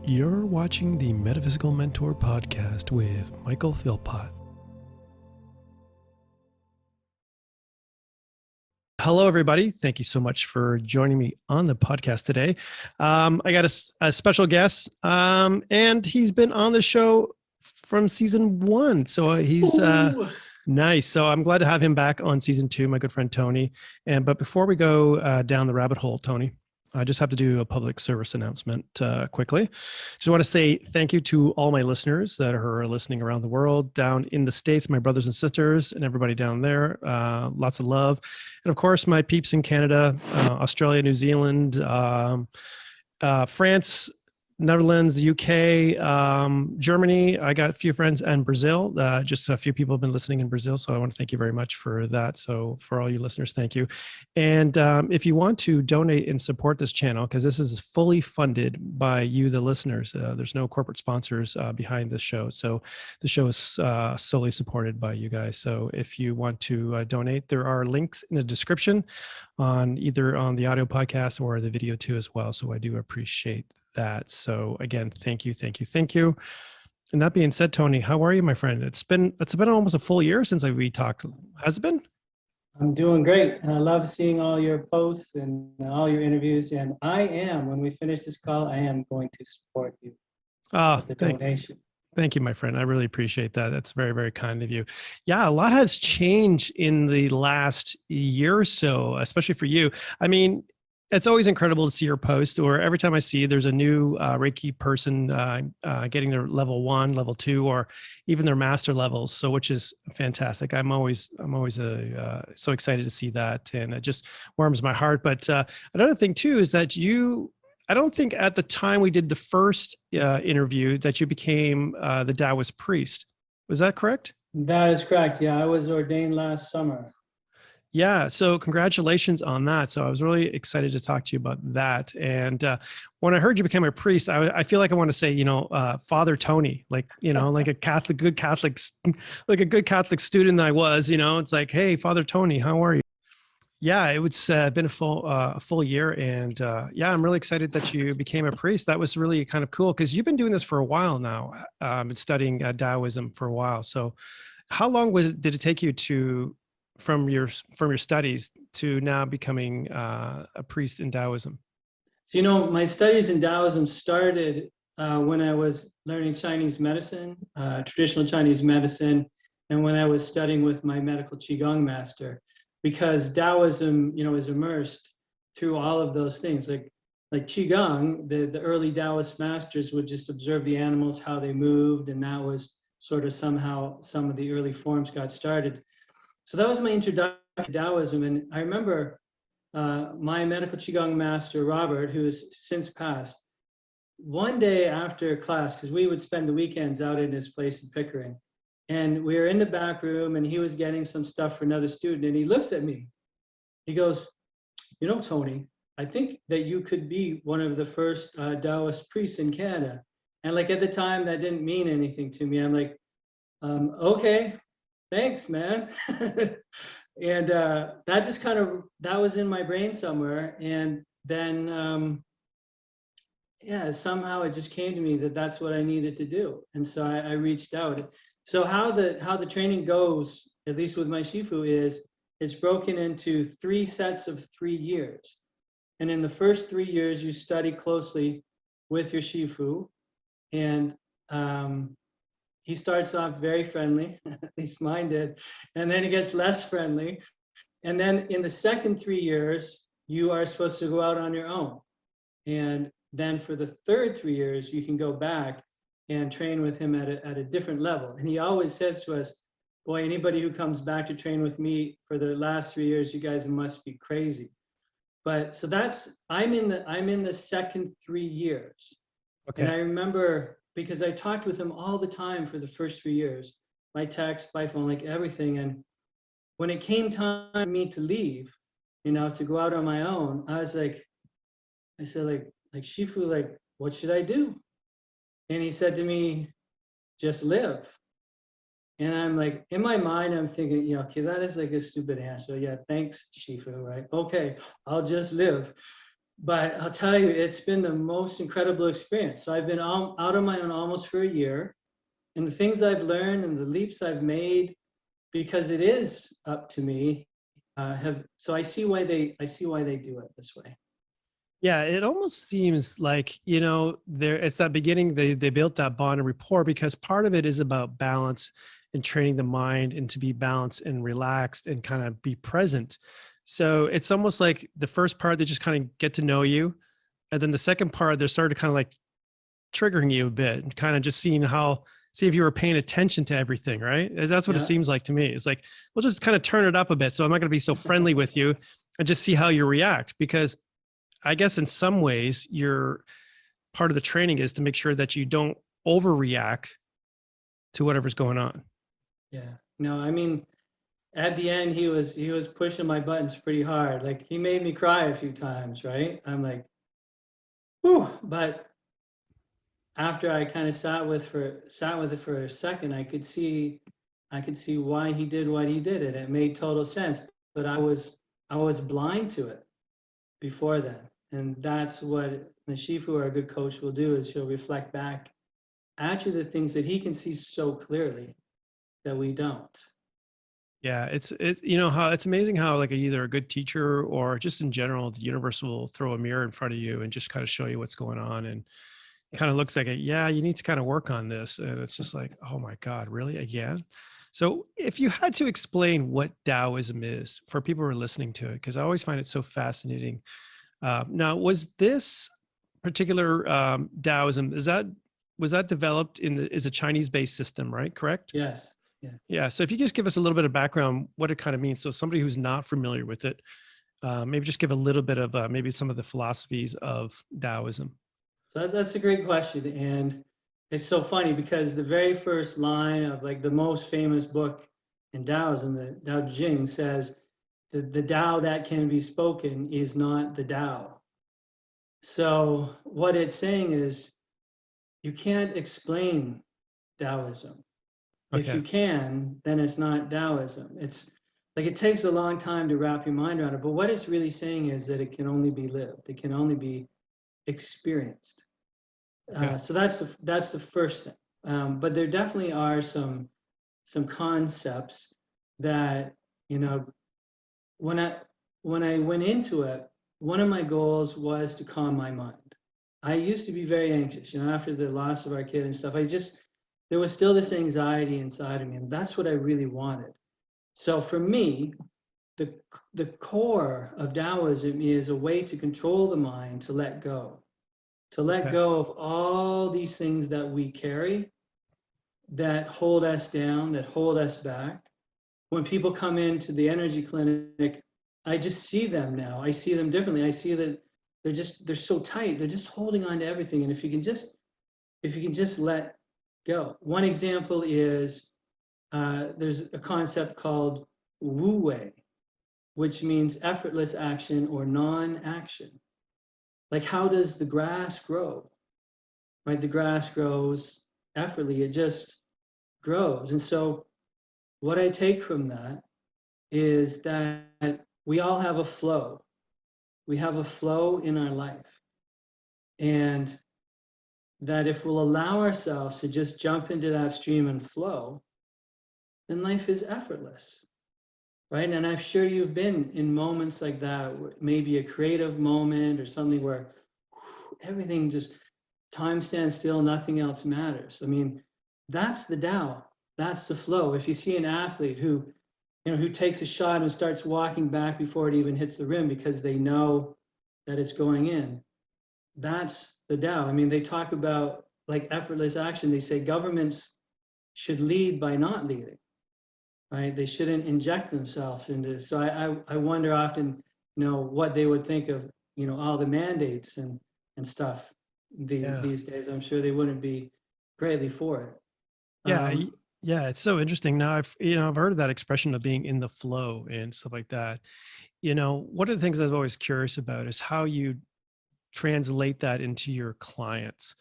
You're watching the Metaphysical Mentor podcast with Michael Philpott. Hello, everybody. Thank you so much for joining me on the podcast today. I got a special guest, and he's been on the show from season 1. So he's nice. So I'm glad to have him back on season 2, my good friend Tony. But before we go down the rabbit hole, Tony, I just have to do a public service announcement quickly. Just want to say thank you to all my listeners that are listening around the world, down in the States, my brothers and sisters, and everybody down there. Lots of love. And of course, my peeps in Canada, Australia, New Zealand, France, Netherlands, the UK, Germany. I got a few friends, and Brazil. Just a few people have been listening in Brazil, so I want to thank you very much for that. So for all you listeners, thank you. And if you want to donate and support this channel, because this is fully funded by you, the listeners, there's no corporate sponsors behind this show. So the show is solely supported by you guys. So if you want to donate, there are links in the description on either on the audio podcast or the video too as well. So I do appreciate that. So again, thank you. And that being said, Tony, how are you, my friend? It's been almost a full year since we talked. Has it been? I'm doing great. I love seeing all your posts and all your interviews. And when we finish this call, I am going to support you with the donation. Thank you, my friend. I really appreciate that. That's very, very kind of you. Yeah, a lot has changed in the last year or so, especially for you. I mean, it's always incredible to see your post, or every time I see there's a new Reiki person getting their level 1, level 2, or even their master levels. So, which is fantastic. I'm always so excited to see that, and it just warms my heart. But another thing too is that I don't think at the time we did the first interview that you became the Daoist priest. Was that correct? That is correct. Yeah, I was ordained last summer. Yeah. So congratulations on that. So I was really excited to talk to you about that. And when I heard you became a priest, I feel like I want to say, Father Tony, like a good Catholic student I was, it's like, hey, Father Tony, how are you? Yeah, it's been a full year. And I'm really excited that you became a priest. That was really kind of cool because you've been doing this for a while now, studying Taoism for a while. So how long did it take you from your studies to now becoming a priest in Taoism? So, my studies in Taoism started when I was learning Chinese medicine, traditional Chinese medicine, and when I was studying with my Medical Qigong Master, because Taoism, is immersed through all of those things. Like Qigong, the early Taoist masters would just observe the animals, how they moved, and that was sort of somehow some of the early forms got started. So that was my introduction to Taoism. And I remember my Medical Qigong Master, Robert, who has since passed, one day after class, because we would spend the weekends out in his place in Pickering, and we were in the back room and he was getting some stuff for another student, and he looks at me. He goes, Tony, I think that you could be one of the first Taoist priests in Canada. And like at the time, that didn't mean anything to me. I'm like, okay. Thanks, man. And that just that was in my brain somewhere. And then, somehow it just came to me that that's what I needed to do. And so I reached out. So how the training goes, at least with my Shifu, is it's broken into 3 sets of 3 years. And in the first 3 years, you study closely with your Shifu. And he starts off very friendly, at least mine did, and then he gets less friendly. And then in the second 3 years, you are supposed to go out on your own. And then for the third 3 years, you can go back and train with him at a different level. And he always says to us, boy, anybody who comes back to train with me for the last 3 years, you guys must be crazy. But so I'm in the second 3 years. Okay. And I remember, because I talked with him all the time for the first 3 years, by text, by phone, like everything. And when it came time for me to leave, to go out on my own, I said, Shifu, what should I do? And he said to me, just live. And I'm like, in my mind, I'm thinking, yeah, okay, that is like a stupid answer. Yeah, thanks, Shifu, right? Okay, I'll just live. But I'll tell you, it's been the most incredible experience. So I've been out on my own almost for a year, and the things I've learned and the leaps I've made, because it is up to me, have so I see why they do it this way. Yeah, it almost seems like, there it's that beginning, they built that bond and rapport because part of it is about balance and training the mind and to be balanced and relaxed and kind of be present. So it's almost like the first part, they just kind of get to know you. And then the second part, they're sort of kind of like triggering you a bit and kind of just see if you were paying attention to everything, right? That's what it Yeah. seems like to me. It's like, we'll just kind of turn it up a bit. So I'm not going to be so friendly with you and just see how you react because I guess in some ways, your part of the training is to make sure that you don't overreact to whatever's going on. Yeah. No, I mean, at the end, he was pushing my buttons pretty hard. Like he made me cry a few times, right? I'm like, whew. But after I kind of sat with it for a second, I could see why he did what he did, and it made total sense. But I was blind to it before then, and that's what the Shifu, our good coach, will do, is he'll reflect back at you the things that he can see so clearly that we don't. Yeah, it's how it's amazing how like either a good teacher or just in general, the universe will throw a mirror in front of you and just kind of show you what's going on and kind of looks like yeah, you need to kind of work on this. And it's just like, oh my God, really again? So if you had to explain what Taoism is for people who are listening to it, because I always find it so fascinating. Now, was this particular Taoism, was that developed is a Chinese-based system, right? Correct? Yes. Yeah. Yeah. So if you just give us a little bit of background, what it kind of means. So somebody who's not familiar with it, maybe just give a little bit of maybe some of the philosophies of Taoism. So that's a great question, and it's so funny because the very first line of like the most famous book in Taoism, the Tao Te Ching, says the Tao that can be spoken is not the Tao. So what it's saying is you can't explain Taoism. If Okay. you can, then it's not Taoism. It's like it takes a long time to wrap your mind around it. But what it's really saying is that it can only be lived. It can only be experienced. Okay. So that's the first thing. But there definitely are some concepts that, you know, when I when I went into it, one of my goals was to calm my mind. I used to be very anxious, after the loss of our kid and stuff. There was still this anxiety inside of me, and that's what I really wanted. So for me, the the core of Taoism is a way to control the mind, to let Okay. go of all these things that we carry that hold us down, that hold us back. When people come into the energy clinic, I just see them now. I see them differently. I see that they're so tight. They're just holding on to everything. And if you can just let go. One example is there's a concept called Wu Wei, which means effortless action or non-action. Like, how does the grass grow? Right? The grass grows effortlessly. It just grows. And so what I take from that is that we all have a flow. We have a flow in our life. And that if we'll allow ourselves to just jump into that stream and flow, then life is effortless. Right. And I'm sure you've been in moments like that, maybe a creative moment or something where everything just time stands still, nothing else matters. I mean, that's the Tao, that's the flow. If you see an athlete who takes a shot and starts walking back before it even hits the rim because they know that it's going in, that's the Tao. I mean, they talk about like effortless action. They say governments should lead by not leading, right? They shouldn't inject themselves into. So I wonder often, what they would think of, all the mandates and stuff Yeah. these days. I'm sure they wouldn't be greatly for it. Yeah. Yeah. It's so interesting. Now I've heard of that expression of being in the flow and stuff like that. One of the things I was always curious about is how you translate that into your clients.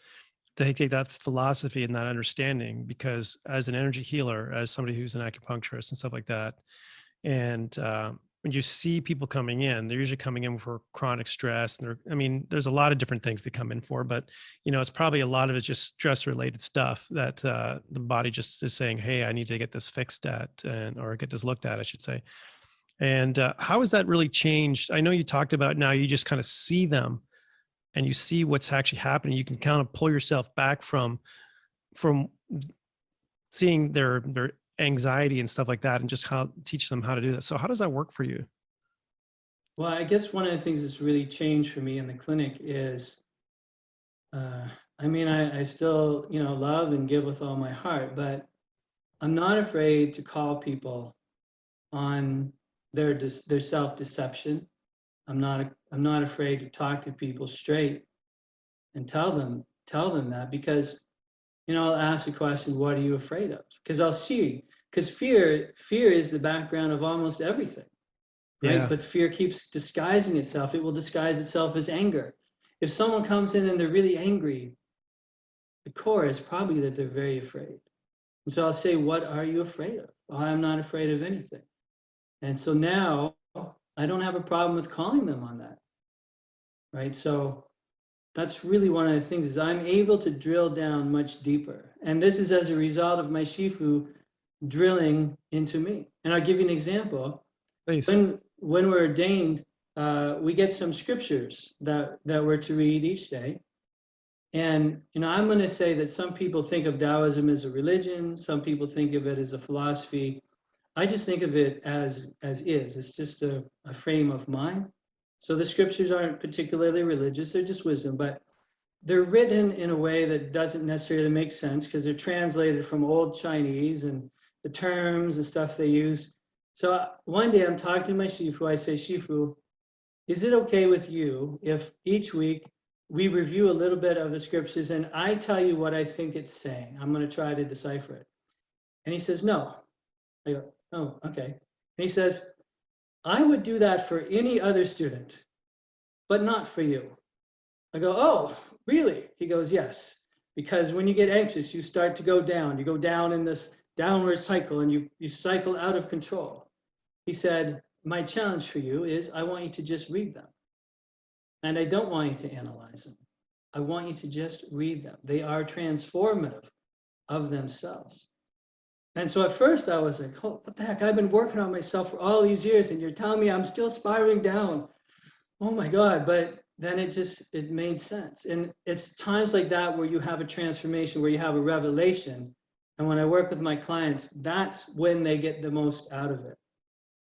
They take that philosophy and that understanding because as an energy healer, as somebody who's an acupuncturist and stuff like that, and when you see people coming in, they're usually coming in for chronic stress. And I mean, there's a lot of different things they come in for, but it's probably a lot of it's just stress related stuff that the body just is saying, hey, I need to get this fixed at, or get this looked at, I should say. And how has that really changed? I know you talked about now you just kind of see them and you see what's actually happening. You can kind of pull yourself back from seeing their anxiety and stuff like that, and just teach them how to do that. So how does that work for you? Well, I guess one of the things that's really changed for me in the clinic is, I mean, I still, love and give with all my heart, but I'm not afraid to call people on their self-deception. I'm not afraid to talk to people straight and tell them that, because I'll ask the question, what are you afraid of? Because I'll see, because fear is the background of almost everything, right? Yeah. But fear keeps disguising itself. It will disguise itself as anger. If someone comes in and they're really angry, the core is probably that they're very afraid. And so I'll say, what are you afraid of? Well, I'm not afraid of anything. And so now I don't have a problem with calling them on that, right? So that's really one of the things, is I'm able to drill down much deeper. And this is as a result of my Shifu drilling into me. And I'll give you an example. Please. When we're ordained, we get some scriptures that we're to read each day. And I'm going to say that some people think of Taoism as a religion, some people think of it as a philosophy. I just think of it as is. It's just a frame of mind. So the scriptures aren't particularly religious, they're just wisdom, but they're written in a way that doesn't necessarily make sense, because they're translated from old Chinese and the terms and stuff they use. So one day I'm talking to my Shifu, I say, Shifu, is it okay with you if each week we review a little bit of the scriptures and I tell you what I think it's saying? I'm going to try to decipher it. And he says, no. I go, oh, okay. And he says, I would do that for any other student, but not for you. I go, oh, really? He goes, yes. Because when you get anxious, you start to go down. You go down in this downward cycle and you cycle out of control. He said, my challenge for you is I want you to just read them. And I don't want you to analyze them. I want you to just read them. They are transformative of themselves. And so at first I was like, oh, what the heck? I've been working on myself for all these years and you're telling me I'm still spiraling down. Oh my God. But then it made sense. And it's times like that where you have a transformation, where you have a revelation. And when I work with my clients, that's when they get the most out of it,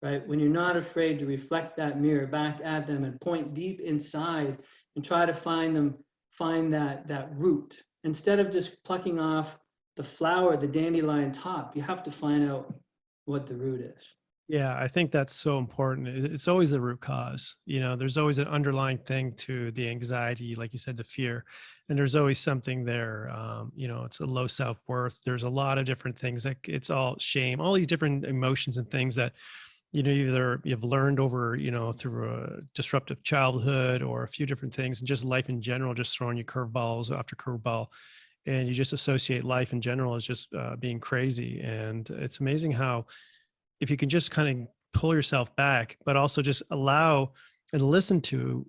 right? When you're not afraid to reflect that mirror back at them and point deep inside and try to find that root. Instead of just plucking off the flower, the dandelion top, you have to find out what the root is. Yeah, I think that's so important. It's always a root cause. There's always an underlying thing to the anxiety, like you said, the fear, and there's always something there. It's a low self-worth. There's a lot of different things, like it's all shame, all these different emotions and things that either you've learned over, through a disruptive childhood or a few different things, and just life in general, just throwing you curveballs after curveball. And you just associate life in general as just being crazy. And it's amazing how, if you can just kind of pull yourself back, but also just allow and listen to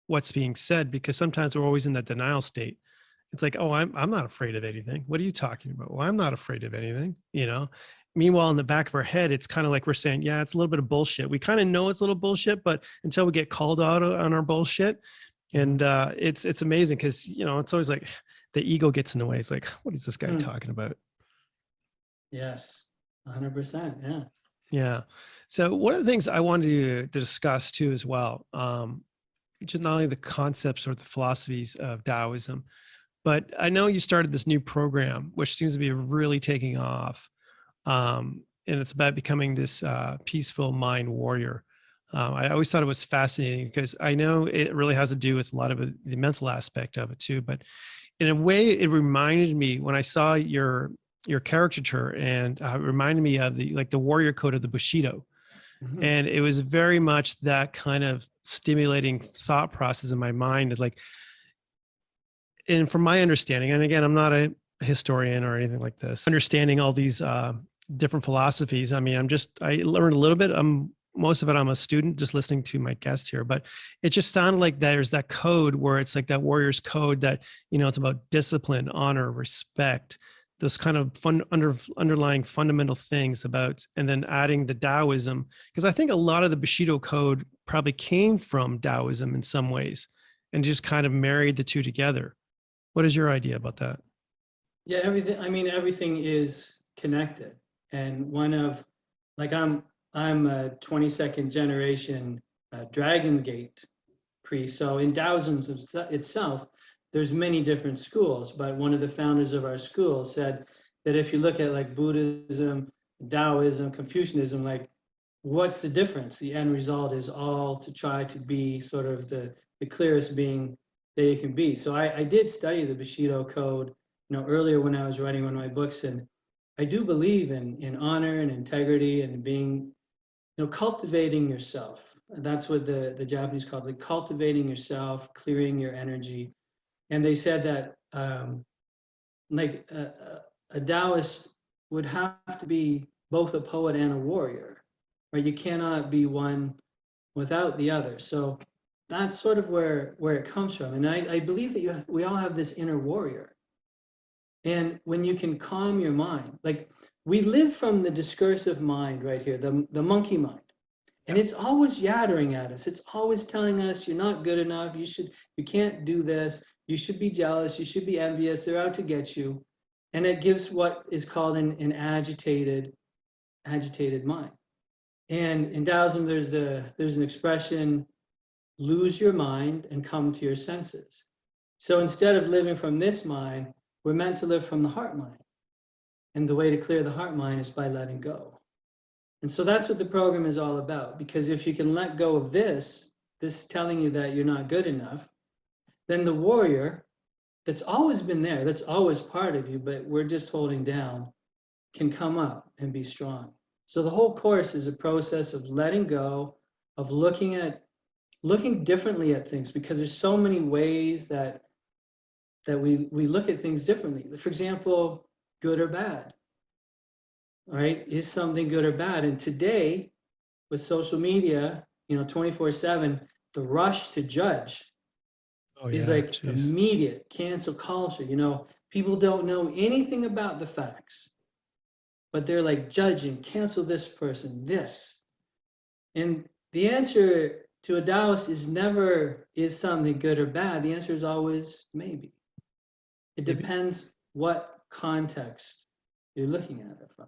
what's being said, because sometimes we're always in that denial state. It's like, oh, I'm not afraid of anything. What are you talking about? Well, I'm not afraid of anything, Meanwhile, in the back of our head, it's kind of like we're saying, yeah, it's a little bit of bullshit. We kind of know it's a little bullshit, but until we get called out on our bullshit. And it's amazing, because, it's always like the ego gets in the way. It's like, what is this guy talking about? Yes, 100%. Yeah. Yeah. So one of the things I wanted to discuss too, as well, just not only the concepts or the philosophies of Taoism, but I know you started this new program, which seems to be really taking off. And it's about becoming this peaceful mind warrior. I always thought it was fascinating, because I know it really has to do with a lot of the mental aspect of it too. But in a way, it reminded me when I saw your caricature, and it reminded me of the warrior code of the Bushido. Mm-hmm. And it was very much that kind of stimulating thought process in my mind. And from my understanding, and again, I'm not a historian or anything like this, understanding all these different philosophies. I mean, I learned a little bit. I'm most of it I'm a student just listening to my guest here, but it just sounded like there's that code where it's like that warrior's code that, it's about discipline, honor, respect, those kind of underlying fundamental things about, and then adding the Taoism, because I think a lot of the Bushido code probably came from Taoism in some ways and just kind of married the two together. What is your idea about that? Yeah, everything is connected. And I'm a 22nd generation Dragon Gate priest. So in Taoism itself, there's many different schools, but one of the founders of our school said that if you look at like Buddhism, Taoism, Confucianism, like what's the difference? The end result is all to try to be sort of the clearest being that you can be. So I did study the Bushido code, earlier when I was writing one of my books, and I do believe in honor and integrity and being, cultivating yourself. That's what the Japanese called like cultivating yourself, clearing your energy. And they said that a Taoist would have to be both a poet and a warrior, right? You cannot be one without the other. So that's sort of where it comes from. And I believe that we all have this inner warrior. And when you can calm your mind, like we live from the discursive mind right here, the monkey mind. And it's always yattering at us. It's always telling us you're not good enough. You can't do this. You should be jealous. You should be envious. They're out to get you. And it gives what is called an agitated mind. And in Taoism, there's an expression, lose your mind and come to your senses. So instead of living from this mind, we're meant to live from the heart mind. And the way to clear the heart mind is by letting go. And so that's what the program is all about. Because if you can let go of this telling you that you're not good enough, then the warrior that's always been there, that's always part of you, but we're just holding down, can come up and be strong. So the whole course is a process of letting go, of looking differently at things, because there's so many ways that we look at things differently. For example, good or bad. All right, is something good or bad? And today, with social media, 24/7, the rush to judge is like immediate cancel culture. People don't know anything about the facts, but they're like judging, cancel this person, this. And the answer to a Taoist is never, is something good or bad? The answer is always maybe. It depends what context you're looking at it from.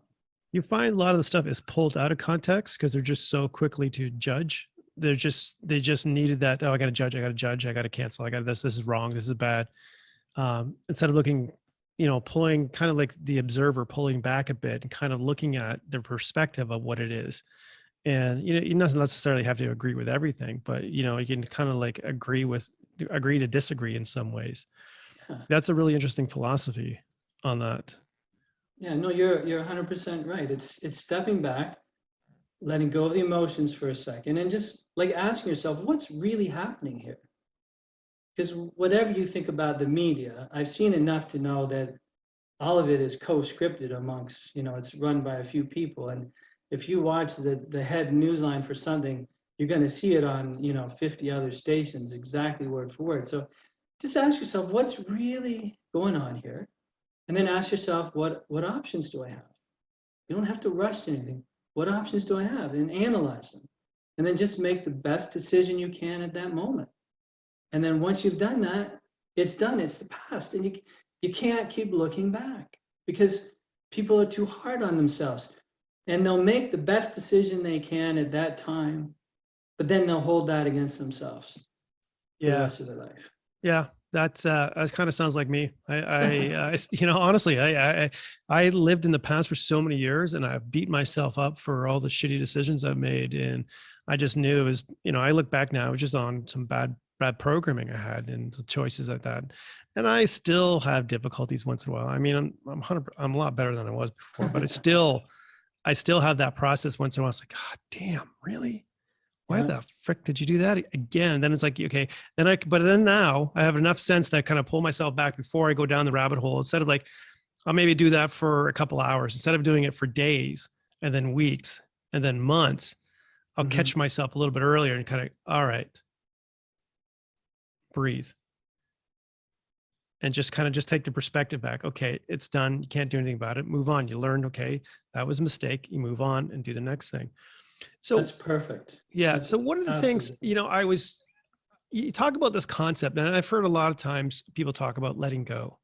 You find a lot of the stuff is pulled out of context because they're just so quickly to judge. They just needed that. Oh, I got to judge. I got to cancel. I got this. This is wrong. This is bad. Instead of looking, pulling kind of like the observer, pulling back a bit and kind of looking at their perspective of what it is. And, you don't necessarily have to agree with everything, but, you can kind of like agree to disagree in some ways. Yeah. That's a really interesting philosophy on that. Yeah, no, you're 100% right. It's stepping back, letting go of the emotions for a second, and just like asking yourself, what's really happening here? Because whatever you think about the media, I've seen enough to know that all of it is co-scripted amongst, it's run by a few people. And if you watch the head newsline for something, you're going to see it on, 50 other stations, exactly word for word. So just ask yourself, what's really going on here? And then ask yourself, what options do I have? You don't have to rush to anything. What options do I have? And analyze them. And then just make the best decision you can at that moment. And then once you've done that, it's done. It's the past. And you can't keep looking back because people are too hard on themselves. And they'll make the best decision they can at that time, but then they'll hold that against themselves for the rest of their life. Yeah. That kind of sounds like me. Honestly, I lived in the past for so many years and I've beat myself up for all the shitty decisions I've made. And I just knew it was, I look back now, it was just on some bad programming I had and the choices like that. And I still have difficulties once in a while. I mean, I'm a lot better than I was before, but I still have that process once in a while. It's like, God damn, really? Why the frick did you do that again? Then it's like, okay, but then now I have enough sense that I kind of pull myself back before I go down the rabbit hole. Instead of like, I'll maybe do that for a couple hours instead of doing it for days and then weeks and then months. I'll catch myself a little bit earlier and kind of, all right, breathe. And just kind of just take the perspective back. Okay, it's done. You can't do anything about it. Move on. You learned, okay, that was a mistake. You move on and do the next thing. So That's perfect. yeah. That's So one of the things, absolutely. you talk about this concept, and I've heard a lot of times people talk about letting go.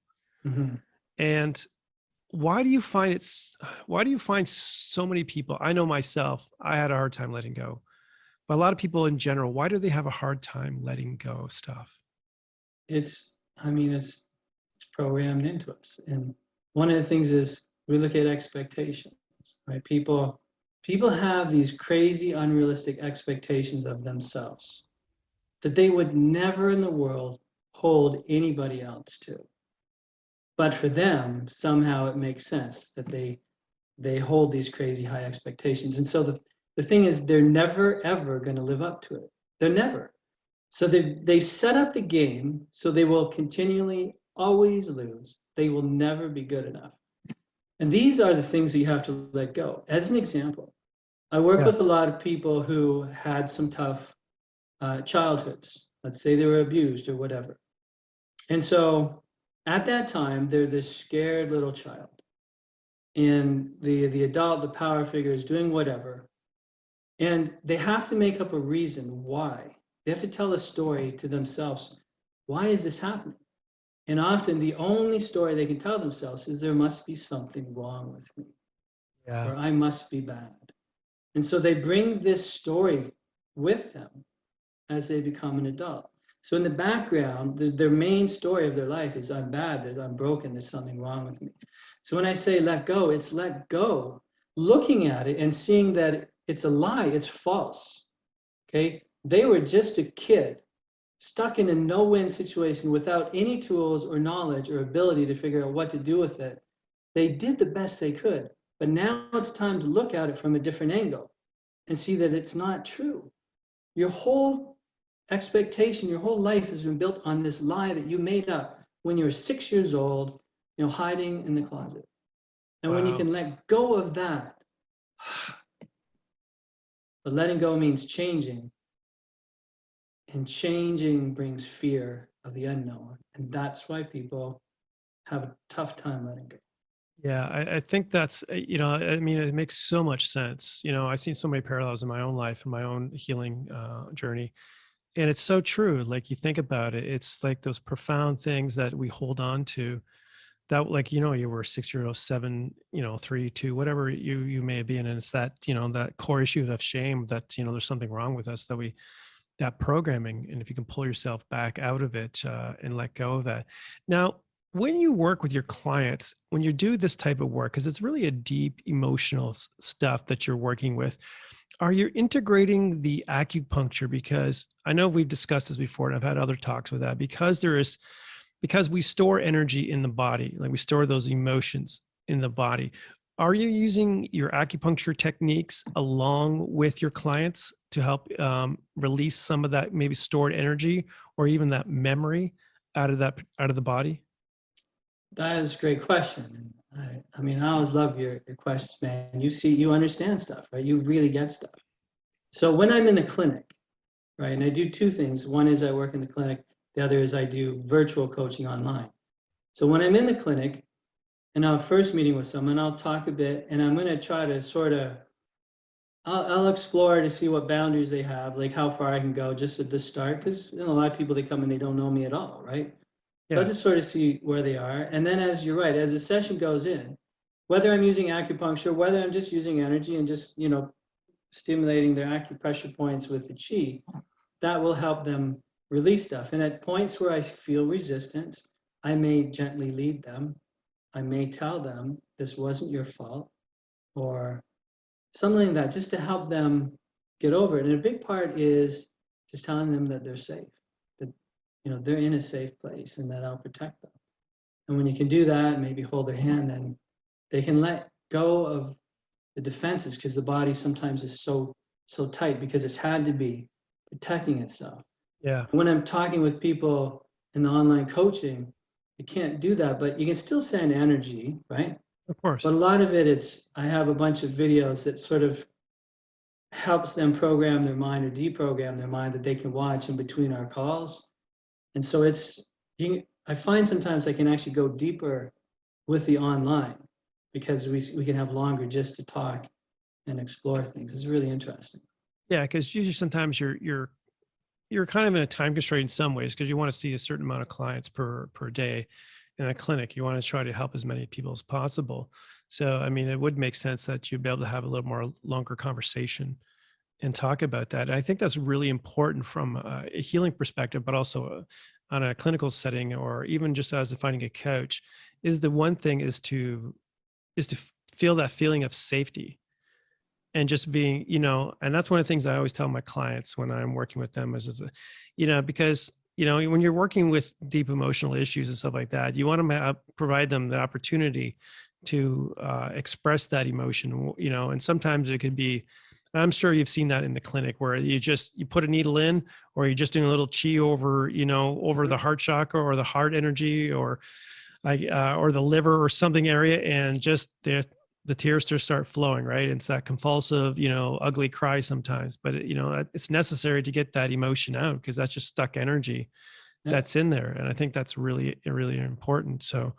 And why do you find so many people, I know myself, I had a hard time letting go, but a lot of people in general, why do they have a hard time letting go of stuff? It's programmed into us. And one of the things is we look at expectations, right? People have these crazy, unrealistic expectations of themselves that they would never in the world hold anybody else to. But for them, somehow it makes sense that they hold these crazy high expectations. And so the thing is, they're never, ever going to live up to it. They're never. So they set up the game so they will continually always lose. They will never be good enough. And these are the things that you have to let go. As an example, I work with a lot of people who had some tough childhoods. Let's say they were abused or whatever. And so at that time, they're this scared little child. And the adult, the power figure is doing whatever. And they have to make up a reason why. They have to tell a story to themselves. Why is this happening? And often the only story they can tell themselves is there must be something wrong with me, or I must be bad. And so they bring this story with them as they become an adult. So in the background, their main story of their life is I'm bad, I'm broken, there's something wrong with me. So when I say let go, it's let go, looking at it and seeing that it's a lie, it's false. Okay, they were just a kid stuck in a no-win situation without any tools or knowledge or ability to figure out what to do with it. They did the best they could, but now it's time to look at it from a different angle and see that it's not true. Your whole expectation, your whole life has been built on this lie that you made up when you were 6 years old, hiding in the closet. And when you can let go of that, but letting go means changing. And changing brings fear of the unknown. And that's why people have a tough time letting go. Yeah, I think that's, it makes so much sense. I've seen so many parallels in my own life and my own healing journey. And it's so true. Like you think about it, it's like those profound things that we hold on to that, like, you were 6 years old, 7, 3, 2, whatever you may have been. And it's that, that core issue of shame that, there's something wrong with us, that programming. And if you can pull yourself back out of it and let go of that. Now, when you work with your clients, when you do this type of work, because it's really a deep emotional stuff that you're working with, are you integrating the acupuncture? Because I know we've discussed this before and I've had other talks with that, because we store energy in the body, like we store those emotions in the body. Are you using your acupuncture techniques along with your clients to help release some of that maybe stored energy or even that memory out of the body? That is a great question. I always love your questions, man. You understand stuff, right? You really get stuff. So when I'm in the clinic, right, and I do two things. One is I work in the clinic. The other is I do virtual coaching online. So when I'm in the clinic and I'm first meeting with someone, I'll talk a bit and I'm going to try to I'll explore to see what boundaries they have, like how far I can go just at the start, because a lot of people, they come and they don't know me at all, right? So I'll just sort of see where they are. And then as you're right, as the session goes in, whether I'm using acupuncture, whether I'm just using energy and just, stimulating their acupressure points with the chi, that will help them release stuff. And at points where I feel resistance, I may gently lead them. I may tell them this wasn't your fault or something like that, just to help them get over it. And a big part is just telling them that they're safe, that they're in a safe place and that I'll protect them. And when you can do that, maybe hold their hand, then they can let go of the defenses, because the body sometimes is so tight because it's had to be protecting itself. Yeah. When I'm talking with people in the online coaching, you can't do that, but you can still send energy, right? Of course. But a lot of it, I have a bunch of videos that sort of helps them program their mind or deprogram their mind that they can watch in between our calls. And so I find sometimes I can actually go deeper with the online because we can have longer just to talk and explore things. It's really interesting. Yeah, because usually sometimes you're kind of in a time constraint in some ways because you want to see a certain amount of clients per day in a clinic. You want to try to help as many people as possible. So, I mean, it would make sense that you'd be able to have a little more longer conversation and talk about that. And I think that's really important from a healing perspective, but also on a clinical setting, or even just as finding a coach. Is the one thing is to feel that feeling of safety, and just being, and that's one of the things I always tell my clients when I'm working with them is because, when you're working with deep emotional issues and stuff like that, you want to provide them the opportunity to express that emotion, and sometimes it could be, I'm sure you've seen that in the clinic where you put a needle in, or you're just doing a little chi over, over the heart chakra or the heart energy, or the liver or something area, and just the tears just start flowing, right? It's that compulsive, ugly cry sometimes, but it's necessary to get that emotion out because that's just stuck energy that's in there. And I think that's really, really important. So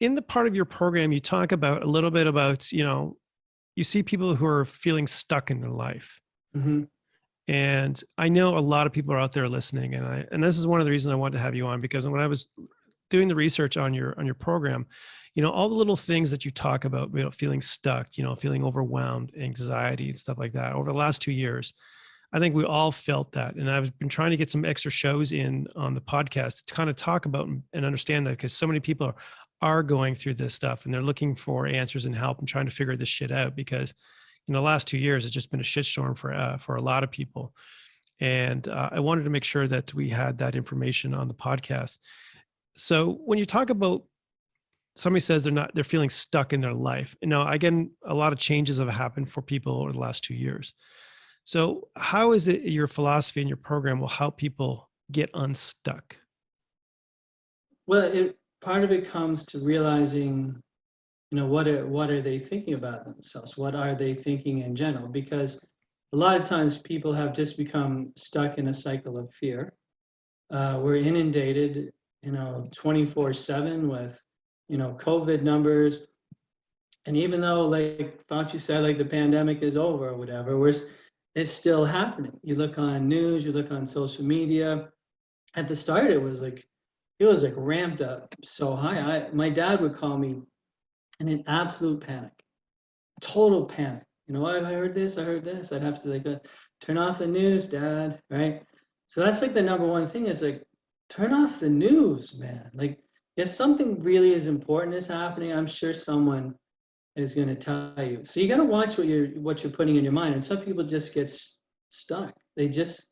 in the part of your program, you talk about a little bit about, you see people who are feeling stuck in their life. Mm-hmm. And I know a lot of people are out there listening, and this is one of the reasons I wanted to have you on, because when I was doing the research on your program, all the little things that you talk about, feeling stuck, feeling overwhelmed, anxiety and stuff like that over the last 2 years, I think we all felt that. And I've been trying to get some extra shows in on the podcast to kind of talk about and understand that, because so many people are going through this stuff and they're looking for answers and help and trying to figure this shit out, because the last 2 years it's just been a shitstorm for a lot of people. And I wanted to make sure that we had that information on the podcast. So when you talk about somebody says they're feeling stuck in their life, again, a lot of changes have happened for people over the last 2 years. So how is it your philosophy and your program will help people get unstuck? Well, part of it comes to realizing, what are they thinking about themselves? What are they thinking in general? Because a lot of times people have just become stuck in a cycle of fear. We're inundated, 24/7 with, COVID numbers. And even though, like Fauci said, like the pandemic is over or whatever, it's still happening. You look on news, you look on social media. At the start, it was like ramped up so high. My dad would call me in an absolute panic, total panic. I heard this. I'd have to turn off the news, Dad, right? So that's like the number one thing is like, turn off the news, man. Like, if something really is important is happening, I'm sure someone is going to tell you. So you got to watch what you're putting in your mind. And some people just get stuck. They just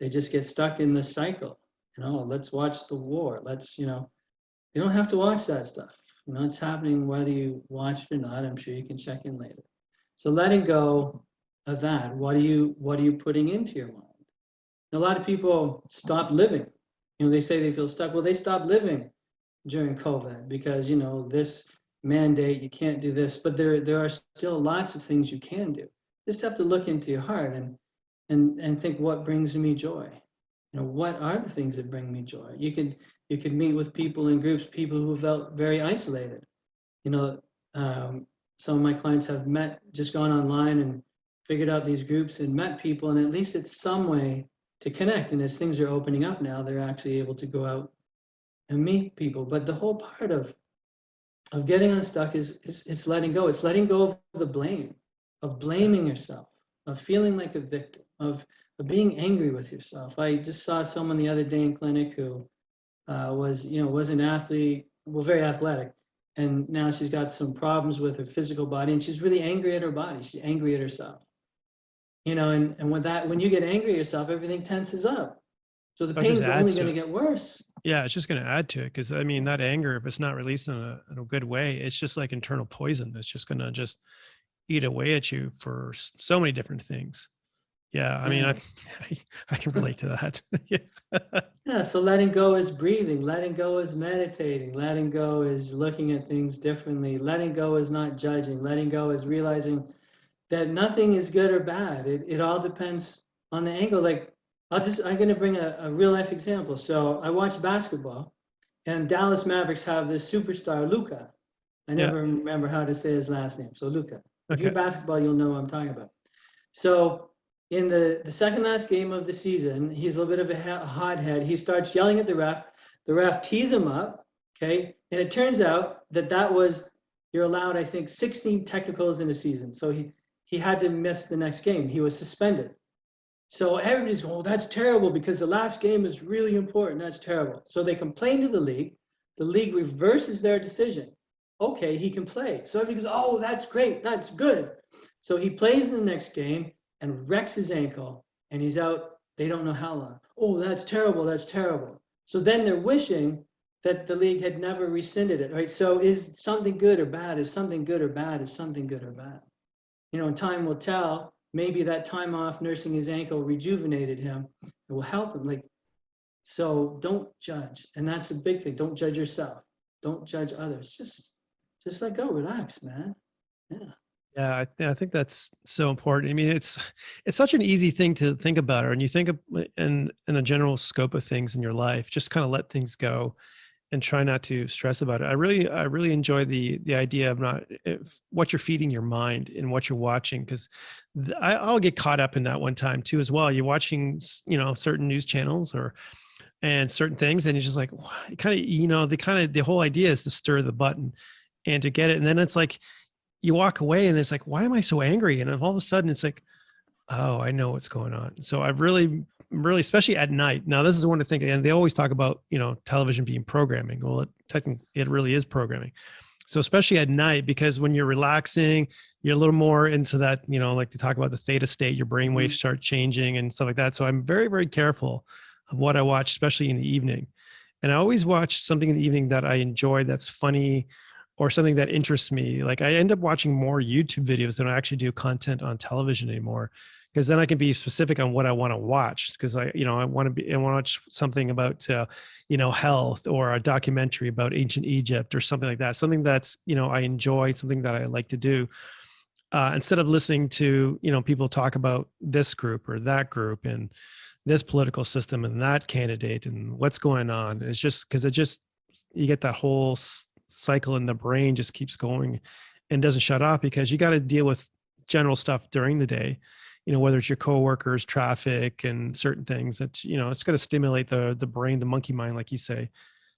get stuck in the cycle. Let's watch the war. You don't have to watch that stuff. It's happening whether you watch it or not. I'm sure you can check in later. So letting go of that. What are you putting into your mind? A lot of people stop living. They say they feel stuck. Well, they stopped living during COVID because, this mandate, you can't do this, but there are still lots of things you can do. Just have to look into your heart and think, what brings me joy? What are the things that bring me joy? You could meet with people in groups, people who felt very isolated. Some of my clients have just gone online and figured out these groups and met people, and at least it's some way to connect. And as things are opening up now, they're actually able to go out and meet people. But the whole part of getting unstuck is letting go. It's letting go of the blame, of blaming yourself, of feeling like a victim, of being angry with yourself. I just saw someone the other day in clinic who was an athlete, very athletic, and now she's got some problems with her physical body, and she's really angry at her body. She's angry at herself. And when you get angry at yourself, everything tenses up. So the pain's only going to get worse. Yeah, it's just going to add to it, because that anger, if it's not released in a good way, it's just like internal poison. It's just going to just eat away at you for so many different things. Yeah, I can relate to that. Yeah, so letting go is breathing. Letting go is meditating. Letting go is looking at things differently. Letting go is not judging. Letting go is realizing that nothing is good or bad. It all depends on the angle. Like I'm going to bring a real life example. So I watch basketball, and Dallas Mavericks have this superstar, Luka. I Yeah. never remember how to say his last name. So Luka. If you're Okay. basketball, you'll know what I'm talking about. So in the second last game of the season, he's a little bit of a hothead. He starts yelling at the ref. The ref tees him up, okay? And it turns out that was, you're allowed, I think, 16 technicals in a season. So he had to miss the next game. He was suspended. So everybody's going, oh, that's terrible because the last game is really important. That's terrible. So they complain to the league. The league reverses their decision. Okay, he can play. So everybody goes, oh, that's great. That's good. So he plays in the next game and wrecks his ankle, and he's out. They don't know how long. Oh, that's terrible. That's terrible. So then they're wishing that the league had never rescinded it, right? So is something good or bad? Is something good or bad? Is something good or bad? You know, and time will tell. Maybe that time off nursing his ankle rejuvenated him. It will help him. Like, so don't judge. And that's a big thing. Don't judge yourself. Don't judge others. Just let go, relax, man. Yeah. Yeah, I think that's so important. I mean, it's such an easy thing to think about, or and you think of in the general scope of things in your life, just kind of let things go and try not to stress about it. I really enjoy the idea of not what you're feeding your mind and what you're watching, because I'll get caught up in that one time too as well. You're watching, certain news channels and certain things, and you're just like, kind of, the whole idea is to stir the button and to get it, and then it's like you walk away and it's like, why am I so angry? And all of a sudden it's like, oh, I know what's going on. So I've really, especially at night. Now, this is one of the things, and they always talk about, television being programming. Well, it really is programming. So especially at night, because when you're relaxing, you're a little more into that, like they talk about the theta state, your brain waves start changing and stuff like that. So I'm very, very careful of what I watch, especially in the evening. And I always watch something in the evening that I enjoy, that's funny, or something that interests me. Like I end up watching more YouTube videos than I actually do content on television anymore, because then I can be specific on what I want to watch. Because I want to watch something about, health, or a documentary about ancient Egypt or something like that. Something that's, I enjoy, something that I like to do, instead of listening to, people talk about this group or that group and this political system and that candidate and what's going on. It's just because you get that whole cycle in the brain just keeps going and doesn't shut off, because you got to deal with general stuff during the day, whether it's your coworkers, traffic, and certain things that, it's going to stimulate the brain, the monkey mind, like you say,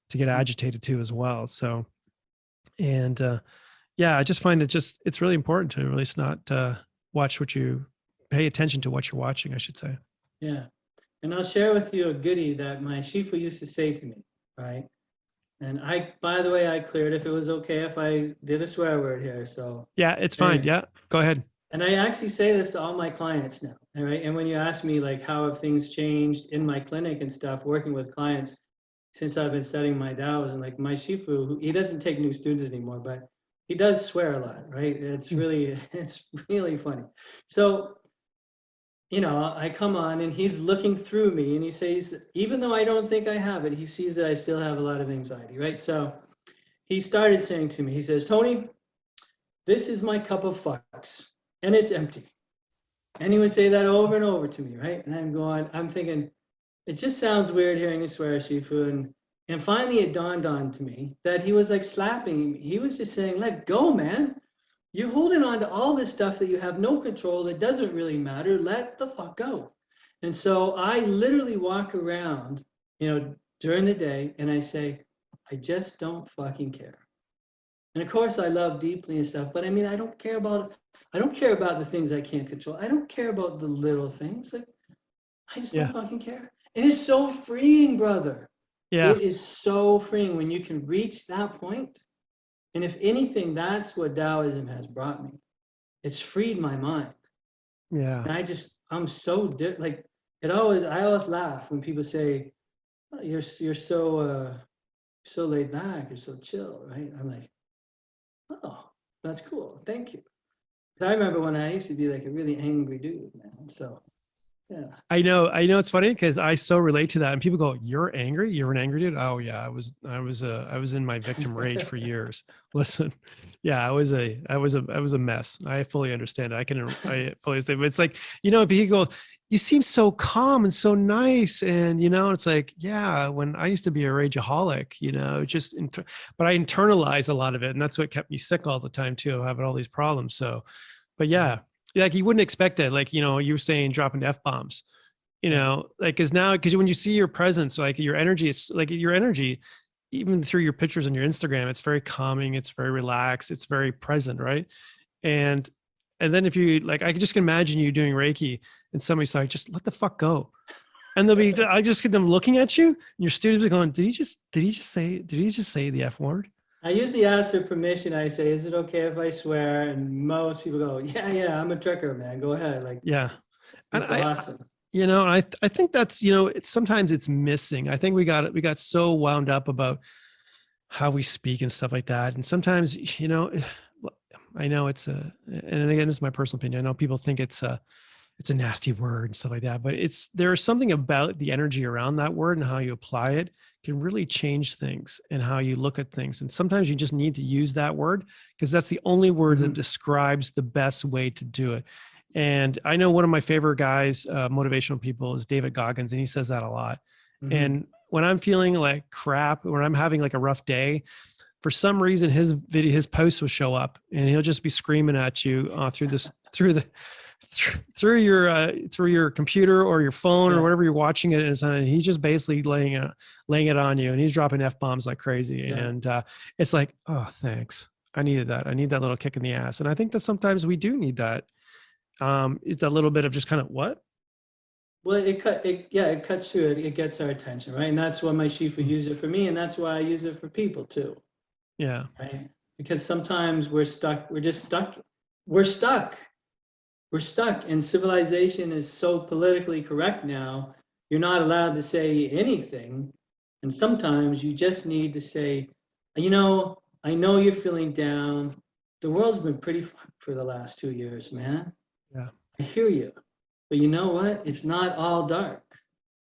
to get agitated too as well. So, and yeah, I just find it's really important to really not pay attention to what you're watching, I should say. Yeah. And I'll share with you a goodie that my shifu used to say to me, right? And by the way, I cleared if it was okay if I did a swear word here. So yeah, it's fine. Yeah, go ahead. And I actually say this to all my clients now. All right. And when you ask me like how have things changed in my clinic and stuff, working with clients since I've been studying my Taoism, and like my shifu, he doesn't take new students anymore, but he does swear a lot, right? It's really funny. So I come on and he's looking through me and he says, even though I don't think I have it, he sees that I still have a lot of anxiety, right? So he started saying to me, he says, Tony, this is my cup of fucks and it's empty. And he would say that over and over to me, right? And I'm thinking, it just sounds weird hearing you swear, Shifu. And finally it dawned on to me that he was like slapping me. He was just saying, let go, man. You're holding on to all this stuff that you have no control, that doesn't really matter. Let the fuck go. And so I literally walk around, during the day and I say, I just don't fucking care. And of course I love deeply and stuff, but I mean, I don't care about the things I can't control. I don't care about the little things. Like, I just don't fucking care. And it's so freeing, brother. Yeah. It is so freeing when you can reach that point. And if anything, that's what Taoism has brought me. It's freed my mind. Yeah. And I'm so like I always laugh when people say, oh, you're so laid back, you're so chill, right? I'm like, oh, that's cool. Thank you. I remember when I used to be like a really angry dude, man. So Yeah. I know it's funny because I so relate to that, and people go, "You're angry? You're an angry dude?" Oh yeah, I was in my victim rage for years. Listen, yeah, I was a mess. I fully understand. I fully understand. But it's like, people go, "You seem so calm and so nice," and it's like, yeah, when I used to be a rageaholic, but I internalized a lot of it, and that's what kept me sick all the time too, having all these problems. So, but yeah, like you wouldn't expect it. Like you were saying, dropping F-bombs. Like, because when you see your presence, like your energy is like your energy, even through your pictures on your Instagram, it's very calming, it's very relaxed, it's very present, right? And then if you like, I just can imagine you doing Reiki and somebody's like, just let the fuck go. And I just get them looking at you and your students are going, did he just say the F word? I usually ask for permission. I say, is it okay if I swear? And most people go, yeah, I'm a trucker, man. Go ahead. Like, Yeah. And it's awesome. I think that's, sometimes it's missing. I think we got so wound up about how we speak and stuff like that. And sometimes, I know and again, this is my personal opinion. I know people think it's a nasty word and stuff like that, but there's something about the energy around that word and how you apply it can really change things and how you look at things. And sometimes you just need to use that word because that's the only word that describes the best way to do it. And I know one of my favorite guys, motivational people, is David Goggins, and he says that a lot. And when I'm feeling like crap, when I'm having like a rough day, for some reason his posts will show up, and he'll just be screaming at you through your computer or your phone or whatever you're watching it, and he's just basically laying it on you, and he's dropping F-bombs like crazy. And it's like, oh, thanks. I needed that. I need that little kick in the ass. And I think that sometimes we do need that. It's a little bit of just kind of what? Well, it cuts through it. It gets our attention, right? And that's why my Shifu used it for me, and that's why I use it for people too. Yeah. Right? Because sometimes we're stuck. We're just stuck. We're stuck. We're stuck. And civilization is so politically correct now. You're not allowed to say anything. And sometimes you just need to say, I know you're feeling down. The world's been pretty fucked for the last 2 years, man. Yeah. I hear you. But you know what? It's not all dark.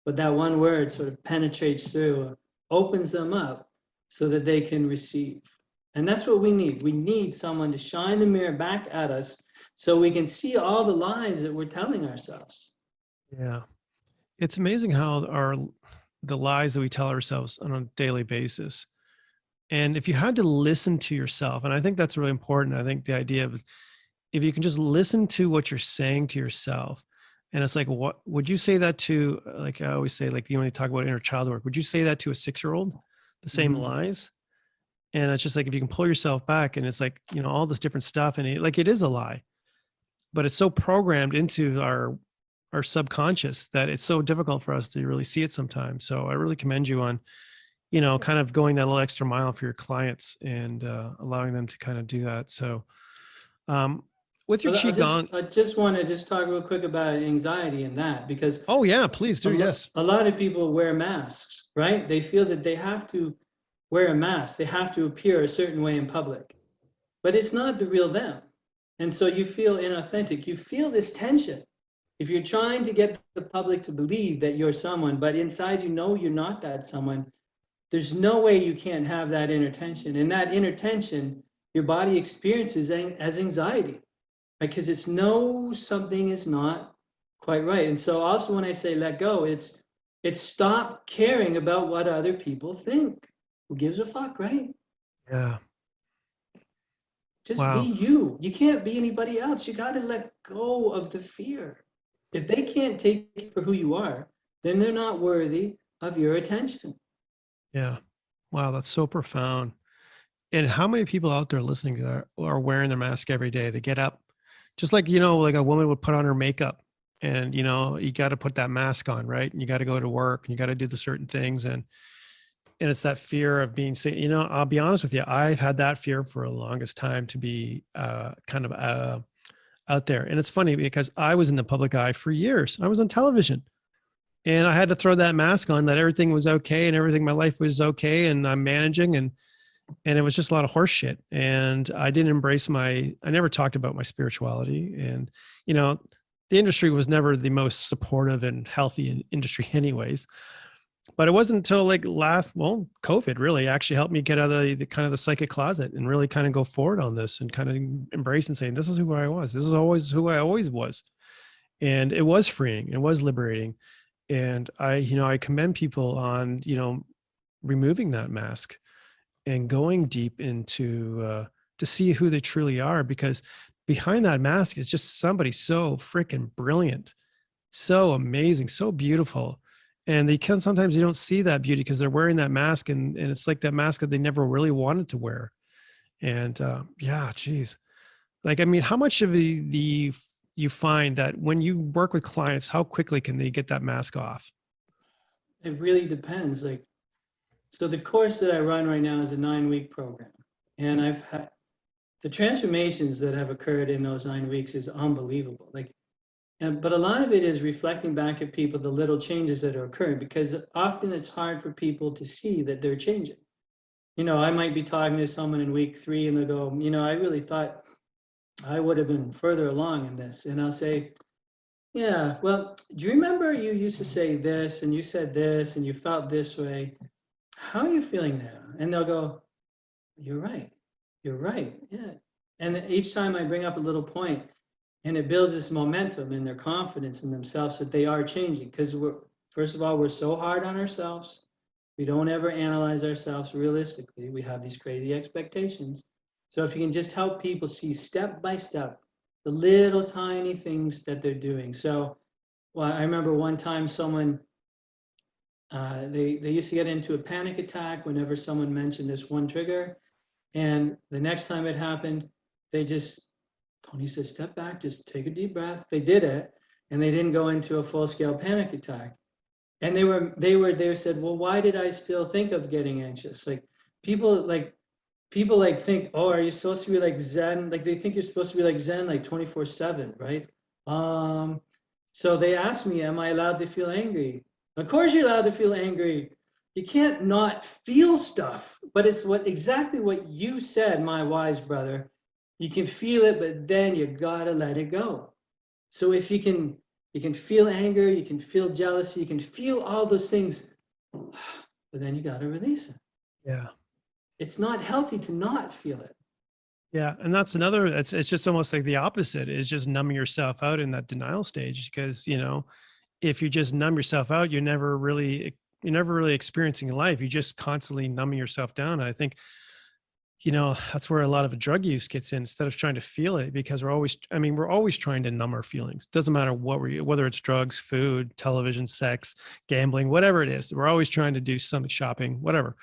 But that one word sort of penetrates through, opens them up so that they can receive. And that's what we need. We need someone to shine the mirror back at us so we can see all the lies that we're telling ourselves. Yeah. It's amazing how the lies that we tell ourselves on a daily basis. And if you had to listen to yourself, and I think that's really important. I think the idea of if you can just listen to what you're saying to yourself, and it's like, what would you say that to? Like I always say, like, you only talk about inner child work. Would you say that to a 6-year-old? The same lies? And it's just like, if you can pull yourself back, and it's like, all this different stuff, and it is a lie, but it's so programmed into our subconscious that it's so difficult for us to really see it sometimes. So I really commend you on, kind of going that little extra mile for your clients and allowing them to kind of do that. So with your Qigong. I just want to talk real quick about anxiety and that, because Oh yeah, please do. Yes. A lot of people wear masks, right? They feel that they have to wear a mask. They have to appear a certain way in public, but it's not the real them. And so you feel inauthentic. You feel this tension. If you're trying to get the public to believe that you're someone, but inside you're not that someone, there's no way you can't have that inner tension. And that inner tension, your body experiences as anxiety, right? Because something is not quite right. And so also when I say let go, it's stop caring about what other people think. Who gives a fuck, right? Yeah. Just be you. You can't be anybody else. You got to let go of the fear. If they can't take you for who you are, then they're not worthy of your attention. Yeah. Wow, that's so profound. And how many people out there listening are wearing their mask every day? They get up, just like, like a woman would put on her makeup, and, you got to put that mask on, right? And you got to go to work, and you got to do the certain things. And it's that fear of being seen. I'll be honest with you. I've had that fear for the longest time, to be kind of out there. And it's funny because I was in the public eye for years. I was on television, and I had to throw that mask on that everything was okay and everything, my life was okay, and I'm managing, and it was just a lot of horse shit. And I didn't embrace I never talked about my spirituality. And, the industry was never the most supportive and healthy industry anyways. But it wasn't until like COVID really actually helped me get out of the kind of the psychic closet and really kind of go forward on this and kind of embrace and saying, this is who I was. This is always who I always was. And it was freeing. It was liberating. And I commend people on, removing that mask and going deep into, to see who they truly are, because behind that mask is just somebody so freaking brilliant, so amazing, so beautiful. And sometimes you don't see that beauty because they're wearing that mask, and it's like that mask that they never really wanted to wear. And yeah, geez. Like, I mean, how much of you find that when you work with clients, how quickly can they get that mask off? It really depends. Like, so the course that I run right now is a 9-week program. And I've had the transformations that have occurred in those 9 weeks is unbelievable. Like, but a lot of it is reflecting back at people, the little changes that are occurring, because often it's hard for people to see that they're changing. I might be talking to someone in week 3 and they'll go, I really thought I would have been further along in this. And I'll say, yeah, well, do you remember you used to say this and you said this and you felt this way? How are you feeling now? And they'll go, you're right. You're right. Yeah. And each time I bring up a little point, and it builds this momentum and their confidence in themselves that they are changing. Because first of all, we're so hard on ourselves. We don't ever analyze ourselves realistically. We have these crazy expectations. So if you can just help people see step by step the little tiny things that they're doing. So, well, I remember one time someone, they used to get into a panic attack whenever someone mentioned this one trigger. And the next time it happened, Tony said, step back, just take a deep breath. They did it, and they didn't go into a full-scale panic attack. And they said, well, why did I still think of getting anxious? Like people think, oh, are you supposed to be like Zen? Like they think you're supposed to be like Zen, like 24/7, right? So they asked me, am I allowed to feel angry? Of course you're allowed to feel angry. You can't not feel stuff, but it's exactly what you said, my wise brother. You can feel it, but then you gotta let it go. So if you can feel anger, you can feel jealousy, you can feel all those things, but then you gotta release it. Yeah. It's not healthy to not feel it. Yeah. And that's it's just almost like the opposite, is just numbing yourself out in that denial stage. Because, if you just numb yourself out, you're never really experiencing life. You're just constantly numbing yourself down. And I think, that's where a lot of drug use gets in, instead of trying to feel it, because we're always trying to numb our feelings. Doesn't matter whether it's drugs, food, television, sex, gambling, whatever it is, we're always trying to do something, shopping, whatever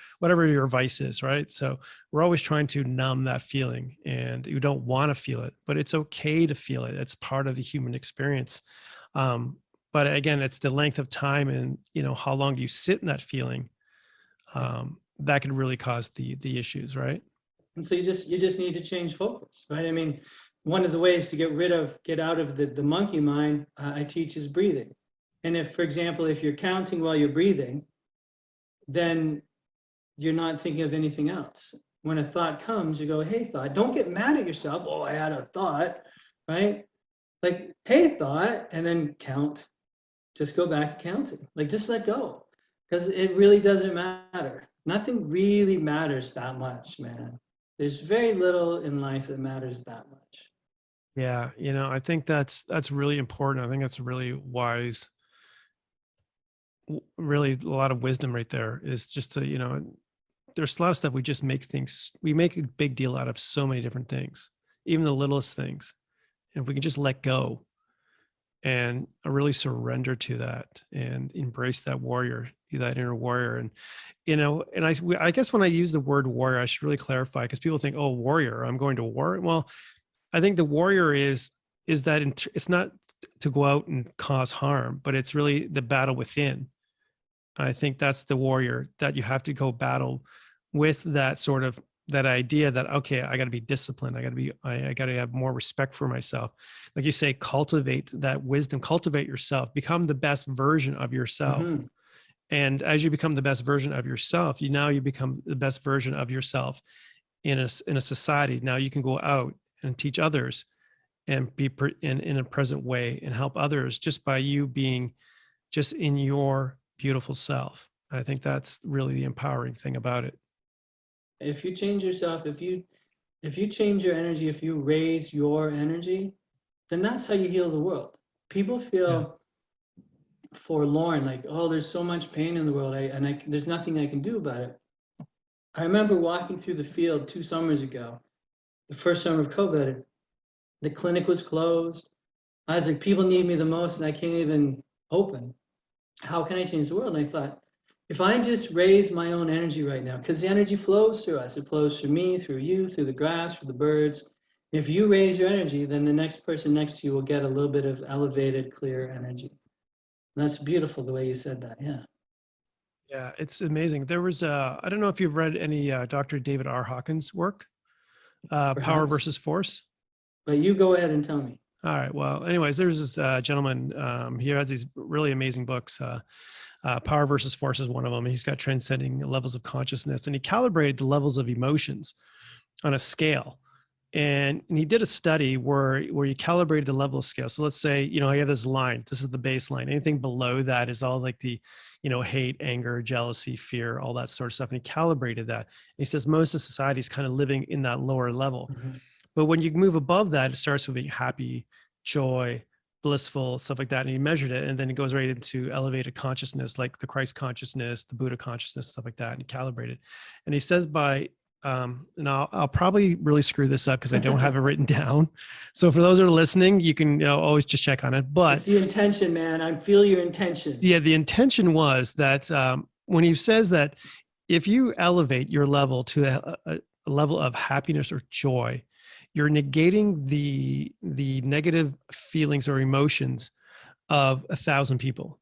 your vice is, right? So we're always trying to numb that feeling, and you don't want to feel it, but it's okay to feel it. It's part of the human experience. But again, it's the length of time and, how long do you sit in that feeling? That could really cause the issues, right? And so you just need to change focus, right? I mean, one of the ways to get out of the monkey mind, I teach, is breathing. And if, for example, if you're counting while you're breathing, then you're not thinking of anything else. When a thought comes, you go, hey, thought, don't get mad at yourself. Oh, I had a thought, right? Like, hey, thought, and then count. Just go back to counting. Like, just let go, because it really doesn't matter. Nothing really matters that much, man. There's very little in life that matters that much. Yeah. I think that's really important. I think that's really wise, really a lot of wisdom right there, is just to, there's a lot of stuff we make a big deal out of so many different things, even the littlest things. And if we can just let go and really surrender to that and embrace that warrior, that inner warrior. And, and I guess when I use the word warrior, I should really clarify, because people think, oh, warrior, I'm going to war. Well, I think the warrior is that it's not to go out and cause harm, but it's really the battle within. And I think that's the warrior, that you have to go battle with that sort of, that idea that, okay, I got to be disciplined. I got to have more respect for myself. Like you say, cultivate that wisdom, cultivate yourself, become the best version of yourself. Mm-hmm. And as you become the best version of yourself, you become the best version of yourself in a society. Now you can go out and teach others and be in a present way and help others just by you being just in your beautiful self. I think that's really the empowering thing about it. If you change yourself, if you change your energy, if you raise your energy, then that's how you heal the world. People feel forlorn, like, oh, there's so much pain in the world, there's nothing I can do about it. I remember walking through the field 2 summers ago, the first summer of COVID. The clinic was closed. I was like, people need me the most, and I can't even open. How can I change the world? And I thought, if I just raise my own energy right now, because the energy flows through us, it flows through me, through you, through the grass, through the birds. If you raise your energy, then the next person next to you will get a little bit of elevated, clear energy. And that's beautiful the way you said that. Yeah. Yeah, it's amazing. There was, I don't know if you've read any Dr. David R. Hawkins' work, Power Perhaps. versus Force. But you go ahead and tell me. All right. Well, anyways, there's this gentleman. He has these really amazing books. Power versus Force is one of them. He's got transcending levels of consciousness, and he calibrated the levels of emotions on a scale. And he did a study where you calibrated the level of scale. So let's say, I have this line. This is the baseline. Anything below that is all like the, hate, anger, jealousy, fear, all that sort of stuff. And he calibrated that. And he says most of society is kind of living in that lower level. Mm-hmm. But when you move above that, it starts with being happy, joy, blissful, stuff like that. And he measured it, and then it goes right into elevated consciousness, like the Christ consciousness, the Buddha consciousness, stuff like that. And he calibrated. And he says and I'll probably really screw this up because I don't have it written down. So for those that are listening, you can always just check on it. But it's the intention, man. I feel your intention. Yeah, the intention was that when he says that if you elevate your level to a level of happiness or joy, you're negating the negative feelings or emotions of 1,000 people.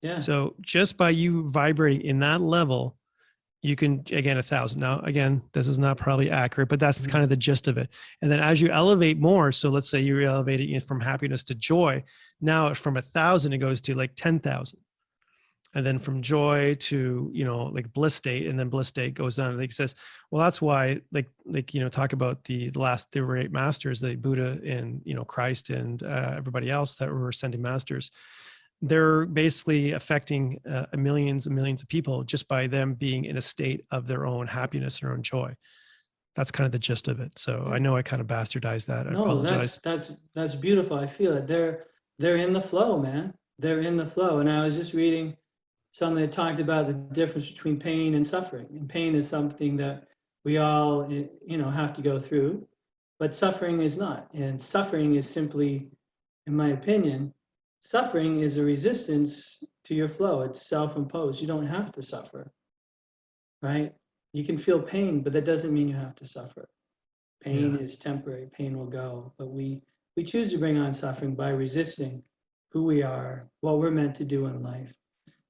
Yeah. So just by you vibrating in that level, you can, again, 1,000. Now, again, this is not probably accurate, but that's kind of the gist of it. And then as you elevate more, so let's say you're elevating it from happiness to joy. Now from 1,000, it goes to like 10,000. And then from joy to, like bliss state, and then bliss state goes on. And he says, well, that's why, talk about the Reiki masters, the Buddha and, Christ and everybody else that were ascending masters. They're basically affecting millions and millions of people just by them being in a state of their own happiness, their own joy. That's kind of the gist of it. So I know I kind of bastardized that. I apologize. That's beautiful. I feel it. They're in the flow, man. They're in the flow. And I was just reading something that talked about the difference between pain and suffering. And pain is something that we all, have to go through, but suffering is not. And suffering is simply, in my opinion, suffering is a resistance to your flow. It's self-imposed. You don't have to suffer, right? You can feel pain, but that doesn't mean you have to suffer. Pain is temporary. Pain will go. But we choose to bring on suffering by resisting who we are, what we're meant to do in life.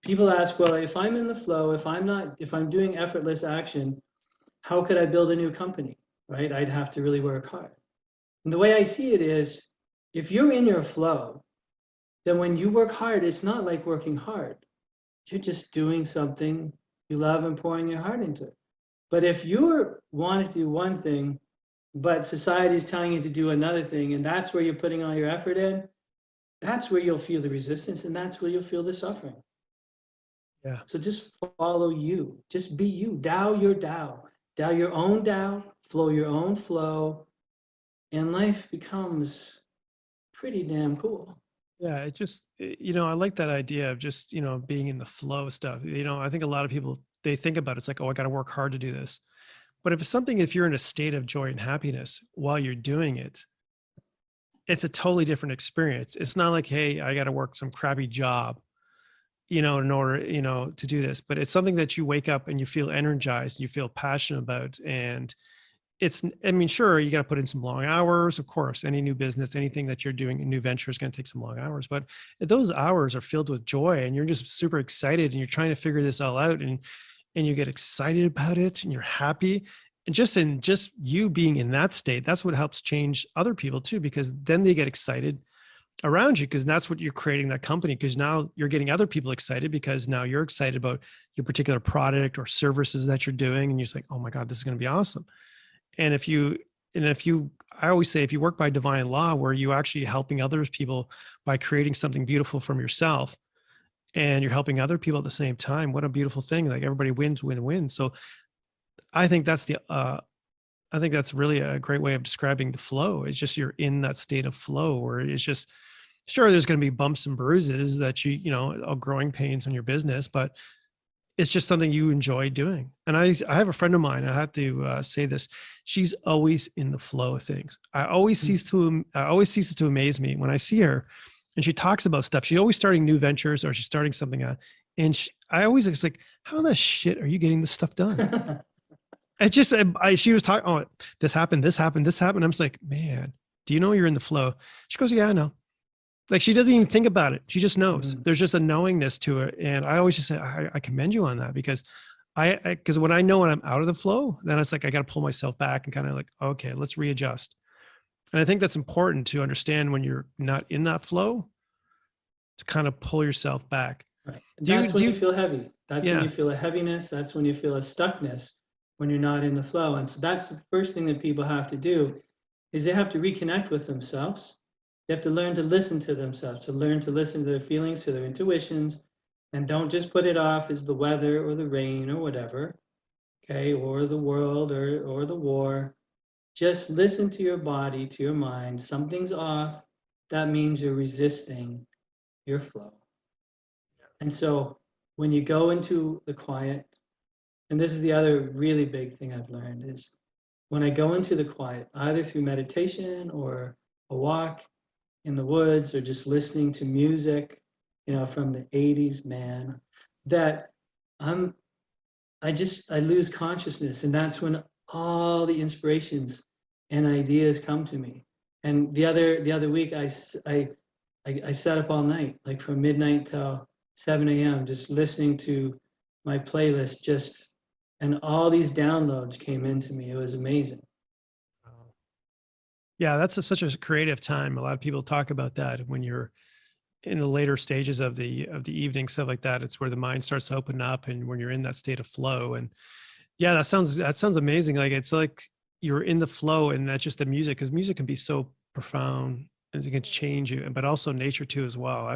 People ask, well, if I'm in the flow, if I'm doing effortless action, how could I build a new company, right? I'd have to really work hard. And the way I see it is, if you're in your flow, then when you work hard, it's not like working hard. You're just doing something you love and pouring your heart into it. But if you want to do one thing, but society is telling you to do another thing, and that's where you're putting all your effort in, that's where you'll feel the resistance, and that's where you'll feel the suffering. Yeah. So just follow you. Just be you. Dao your Dao. Dao your own Dao. Flow your own flow. And life becomes pretty damn cool. Yeah, it just, I like that idea of just, being in the flow stuff. I think a lot of people, they think about it, it's like, oh, I got to work hard to do this. But if you're in a state of joy and happiness while you're doing it, it's a totally different experience. It's not like, hey, I got to work some crappy job, in order, to do this. But it's something that you wake up and you feel energized, you feel passionate about. And sure, you got to put in some long hours, of course. Any new business, anything that you're doing, a new venture is going to take some long hours. But if those hours are filled with joy and you're just super excited and you're trying to figure this all out, and you get excited about it and you're happy, and just you being in that state, that's what helps change other people too, because then they get excited around you, because that's what you're creating, that company, because now you're getting other people excited because now you're excited about your particular product or services that you're doing. And you're just like, oh my God, this is going to be awesome. And if you I always say, if you work by divine law, where you actually helping other people by creating something beautiful from yourself, and you're helping other people at the same time, what a beautiful thing. Like everybody wins, win, win. So I think that's I think that's really a great way of describing the flow. It's just, you're in that state of flow where it's just, sure, there's going to be bumps and bruises that you know, growing pains on your business, but it's just something you enjoy doing. And I have a friend of mine, I have to say this. She's always in the flow of things. I always ceases to amaze me when I see her and she talks about stuff. She's always starting new ventures, or she's starting something out. And I always was like, how the shit are you getting this stuff done? It just, she was talking, oh, this happened, this happened, this happened. I'm just like, man, do you know you're in the flow? She goes, yeah, I know. Like, she doesn't even think about it. She just knows. There's just a knowingness to it. And I always just say, I commend you on that, because because when I know when I'm out of the flow, then it's like, I got to pull myself back and kind of like, okay, let's readjust. And I think that's important to understand when you're not in that flow, to kind of pull yourself back. Right. That's when you feel heavy. That's Yeah. when you feel a heaviness. That's when you feel a stuckness, when you're not in the flow. And so that's the first thing that people have to do, is they have to reconnect with themselves. They have to learn to listen to themselves, to learn to listen to their feelings, to their intuitions, and don't just put it off as the weather or the rain or whatever, okay, or the world or the war. Just listen to your body, to your mind. Something's off. That means you're resisting your flow. And so when you go into the quiet, and this is the other really big thing I've learned, is when I go into the quiet, either through meditation or a walk in the woods, or just listening to music, you know, from the 80s, man, that I lose consciousness. And that's when all the inspirations and ideas come to me. And the other week, I sat up all night, like from midnight till 7 a.m., just listening to my playlist, and all these downloads came into me. It was amazing. Yeah, that's such a creative time. A lot of people talk about that when you're in the later stages of the evening, stuff like that. It's where the mind starts to open up, and when you're in that state of flow. And yeah, that sounds amazing. Like, it's like you're in the flow, and that's just the music, because music can be so profound and it can change you, but also nature too as well.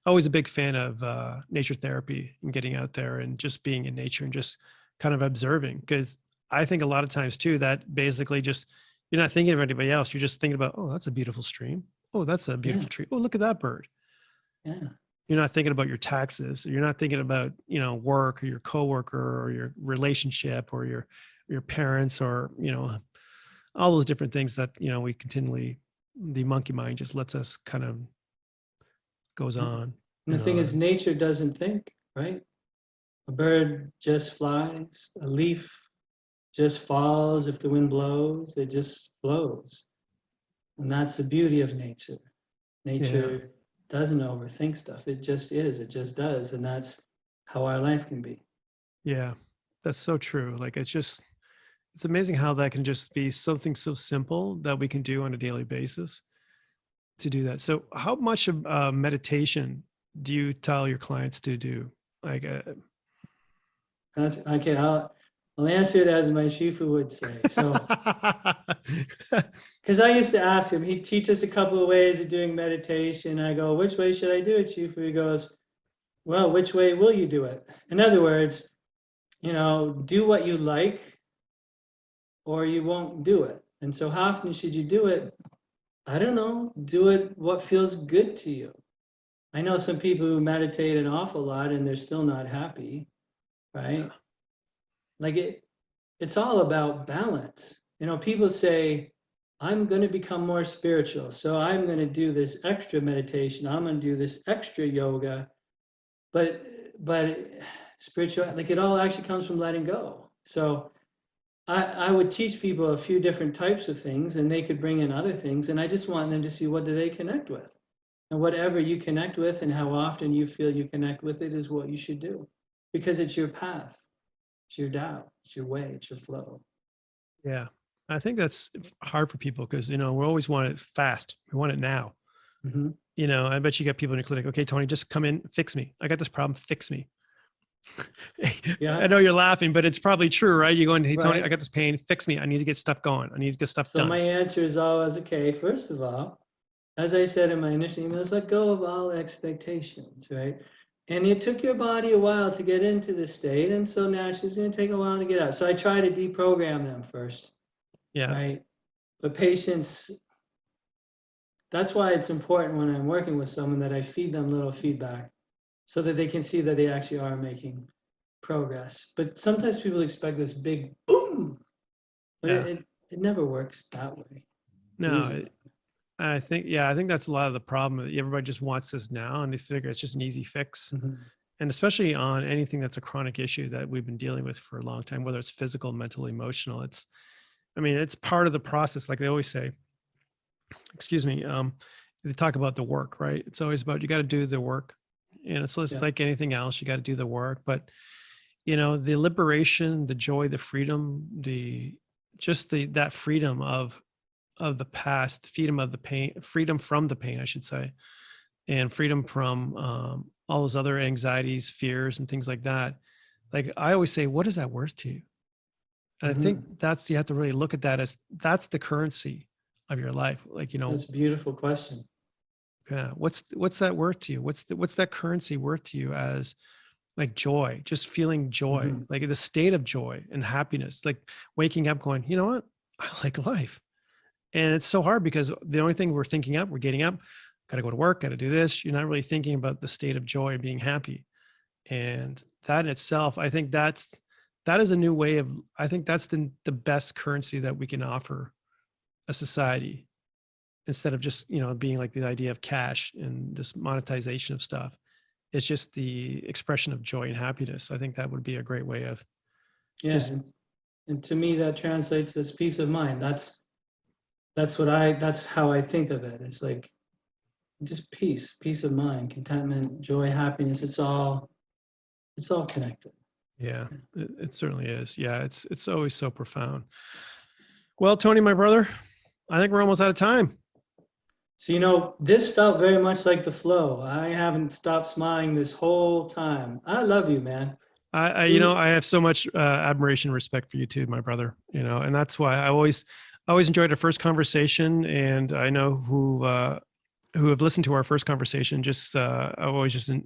Always a big fan of nature therapy and getting out there and just being in nature and just kind of observing, because I think a lot of times too, that basically just, you're not thinking of anybody else. You're just thinking about, oh, that's a beautiful stream. Oh, that's a beautiful tree. Oh, look at that bird. Yeah. You're not thinking about your taxes. You're not thinking about, you know, work or your coworker or your relationship or your parents, or, you know, all those different things that, you know, we continually, the monkey mind just lets us kind of goes on. And the thing is, nature doesn't think, right? A bird just flies, a leaf just falls. If the wind blows, it just flows. And that's the beauty of nature. Nature doesn't overthink stuff. It just is, it just does. And that's how our life can be. Yeah, that's so true. Like, it's amazing how that can just be something so simple that we can do on a daily basis to do that. So how much of meditation do you tell your clients to do? Like, That's okay. I'll answer it as my shifu would say. So, because I used to ask him, he'd teach us a couple of ways of doing meditation. I go, which way should I do it, shifu? He goes, well, which way will you do it? In other words, you know, do what you like, or you won't do it. And so how often should you do it? I don't know. Do it what feels good to you. I know some people who meditate an awful lot and they're still not happy, right? Like, it's all about balance. You know, people say, I'm going to become more spiritual, so I'm going to do this extra meditation. I'm going to do this extra yoga. But spiritual, like, it all actually comes from letting go. So I would teach people a few different types of things, and they could bring in other things. And I just want them to see, what do they connect with? And whatever you connect with and how often you feel you connect with it is what you should do, because it's your path. It's your Tao, it's your way, it's your flow. yeah, I think that's hard for people, because, you know, we always want it fast. We want it now. Mm-hmm. You know, I bet you get people in your clinic, okay, Tony, just come in, fix me. I got this problem, fix me. Yeah. I know you're laughing, but it's probably true, right? You're going, hey, Tony, Right. I got this pain. Fix me. I need to get stuff going. I need to get stuff So done. my answer is always, okay, first of all, as I said in my initial emails, let go of all expectations, right? And it took your body a while to get into this state, and so naturally it's going to take a while to get out. So I try to deprogram them first, Yeah. right? But patience, that's why it's important when I'm working with someone that I feed them little feedback so that they can see that they actually are making progress. But sometimes people expect this big boom, but Yeah. it never works that way. No, I think, I think that's a lot of the problem. Everybody just wants this now and they figure it's just an easy fix. Mhm. And especially on anything that's a chronic issue that we've been dealing with for a long time, whether it's physical, mental, emotional, it's part of the process. Like they always say, excuse me, they talk about the work, right? It's always about, you got to do the work, and it's just Yeah. like anything else, you got to do the work. But the liberation, the joy, the freedom, that freedom of the past, freedom of the pain, freedom from the pain, I should say, and freedom from all those other anxieties, fears, and things like that. Like I always say, what is that worth to you? And I think you have to really look at that as that's the currency of your life. Like, That's a beautiful question. yeah, what's that worth to you? What's that currency worth to you as like joy, just feeling joy, like the state of joy and happiness, like waking up going, you know what? I like life. And it's so hard because the only thing we're thinking up, we're getting up, got to go to work, got to do this. You're not really thinking about the state of joy and being happy. And that in itself, I think that is a new way of, I think that's the best currency that we can offer a society, instead of just, being like the idea of cash and this monetization of stuff. It's just the expression of joy and happiness. I think that would be a great way of just, and to me that translates as peace of mind. That's how I think of it. It's like just peace of mind, contentment, joy, happiness. It's all connected. yeah, it certainly is. Yeah. It's always so profound. Well, Tony, my brother, I think we're almost out of time. So, this felt very much like the flow. I haven't stopped smiling this whole time. I love you, man. I have so much admiration and respect for you too, my brother, and that's why I always enjoyed our first conversation. And I know who have listened to our first conversation,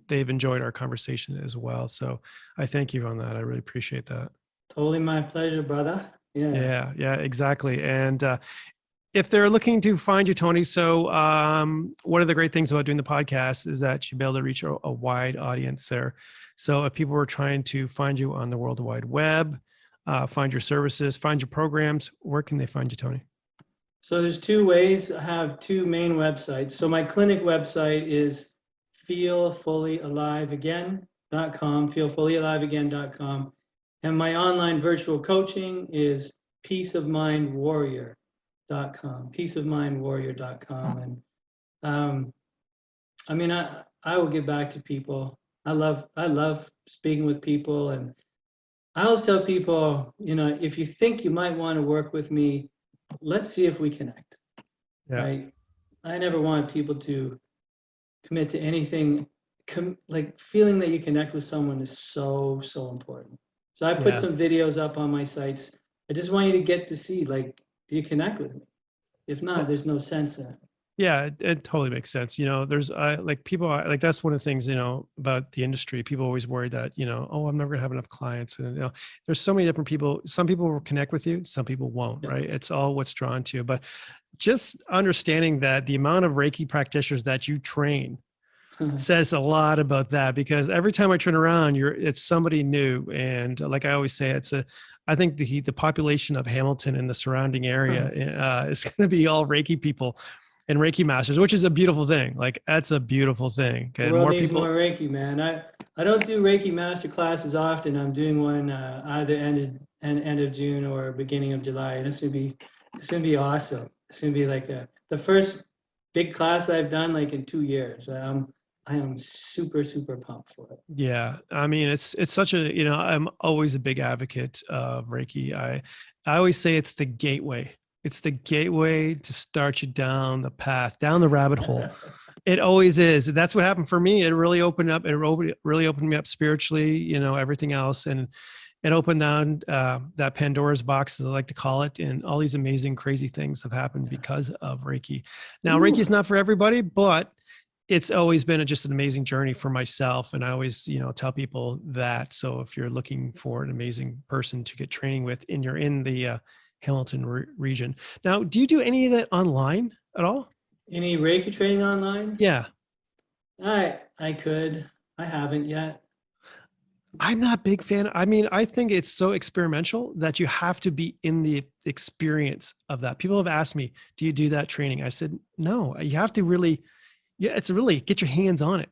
they've enjoyed our conversation as well. So I thank you on that. I really appreciate that. Totally my pleasure, brother. Yeah, exactly. And if they're looking to find you, Tony, so one of the great things about doing the podcast is that you'll be able to reach a wide audience there. So if people were trying to find you on the World Wide Web, find your services, find your programs, where can they find you, Tony? So there's two ways. I have two main websites. So my clinic website is feelfullyaliveagain.com, feelfullyaliveagain.com. And my online virtual coaching is peaceofmindwarrior.com, peaceofmindwarrior.com. And I will get back to people. I love speaking with people. And I always tell people, if you think you might want to work with me, let's see if we connect. Yeah. Right? I never want people to commit to anything. Like feeling that you connect with someone is so important. So I put some videos up on my sites. I just want you to get to see, like, do you connect with me? If not, there's no sense in it. Yeah, it totally makes sense. There's like people like, that's one of the things, about the industry. People always worry that, oh, I'm never gonna have enough clients. And, there's so many different people. Some people will connect with you, some people won't, right? It's all what's drawn to you. But just understanding that the amount of Reiki practitioners that you train says a lot about that, because every time I turn around, it's somebody new. And like I always say, I think the population of Hamilton and the surrounding area is going to be all Reiki people and Reiki masters, which is a beautiful thing. Like that's a beautiful thing. The world needs more Reiki, man. I don't do Reiki master classes often. I'm doing one either end of June or beginning of July. And it's gonna be awesome. It's gonna be like the first big class I've done like in 2 years. I am super pumped for it. Yeah, it's such a, I'm always a big advocate of Reiki. I always say it's the gateway. It's the gateway to start you down the path, down the rabbit hole It always is. That's what happened for me. It really opened up. Really opened me up spiritually. Everything else, and it opened down that Pandora's box, as I like to call it, and all these amazing, crazy things have happened because of Reiki. Now, Reiki is not for everybody, but it's always been just an amazing journey for myself. And I always, tell people that. So if you're looking for an amazing person to get training with, and you're in the Hamilton region. Now, do you do any of that online at all? Any Reiki training online? Yeah. I could. I haven't yet. I'm not a big fan. I mean, I think it's so experimental that you have to be in the experience of that. People have asked me, do you do that training? I said, no, you have to really, it's really get your hands on it.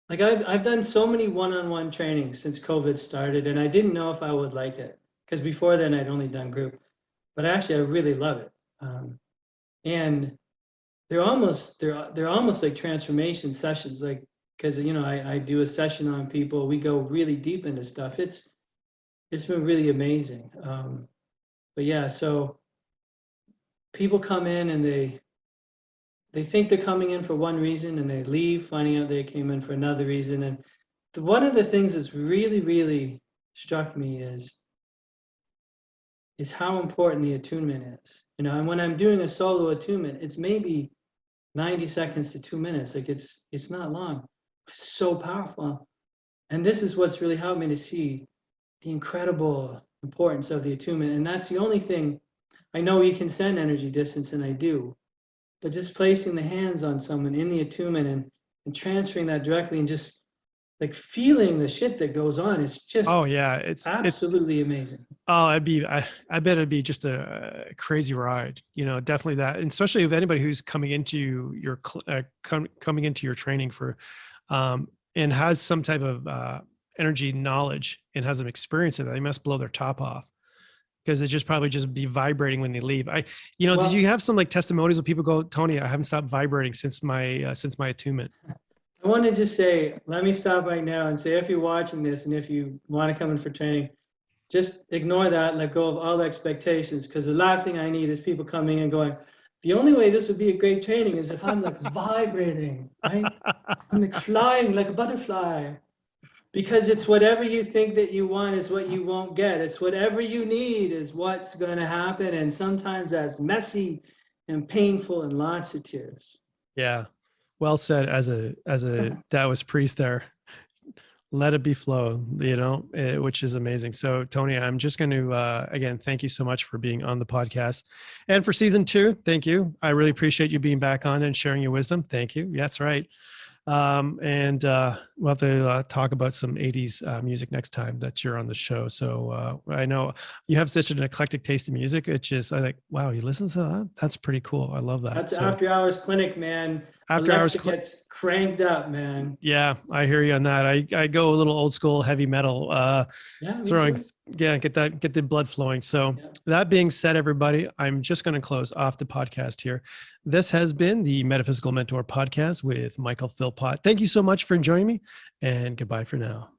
Like I've done so many one-on-one trainings since COVID started, and I didn't know if I would like it, because before then I'd only done group, but actually I really love it. And they're almost like transformation sessions, like, because I do a session on people, we go really deep into stuff. It's been really amazing. But yeah, so people come in and they think they're coming in for one reason, and they leave finding out they came in for another reason. And one of the things that's really, really struck me is how important the attunement is. And when I'm doing a solo attunement, it's maybe 90 seconds to 2 minutes. Like it's not long. It's so powerful. And this is what's really helped me to see the incredible importance of the attunement. And that's the only thing. I know you can send energy distance, and I do, but just placing the hands on someone in the attunement and transferring that directly, and just like feeling the shit that goes on, it's just, oh yeah, it's absolutely amazing. Oh, I bet it'd be just a crazy ride, definitely that. And especially if anybody who's coming into your coming into your training for, and has some type of energy knowledge and has an experience of that, they must blow their top off, because it just probably just be vibrating when they leave. Did you have some like testimonies of people go, Tony, I haven't stopped vibrating since my attunement? I want to just say, let me stop right now and say, if you're watching this and if you want to come in for training, just ignore that, let go of all expectations, because the last thing I need is people coming and going, the only way this would be a great training is if I'm like vibrating, right? I'm like flying like a butterfly. Because it's whatever you think that you want is what you won't get. It's whatever you need is what's going to happen. And sometimes that's messy and painful and lots of tears. Yeah. Well said, as a Daoist priest there. Let it be flow, which is amazing. So Tony, I'm just going to, again, thank you so much for being on the podcast, and for season 2. Thank you. I really appreciate you being back on and sharing your wisdom. Thank you. That's right. And we'll have to talk about some 80s music next time that you're on the show. So I know you have such an eclectic taste in music. It's just, I think, wow, you listen to that? That's pretty cool. I love that. That's after hours clinic, man. After hours gets cranked up, man. Yeah, I hear you on that. I go a little old school heavy metal, throwing, get the blood flowing. So that being said, everybody, I'm just going to close off the podcast here. This has been the Metaphysical Mentor podcast with Michael Philpott. Thank you so much for joining me, and goodbye for now.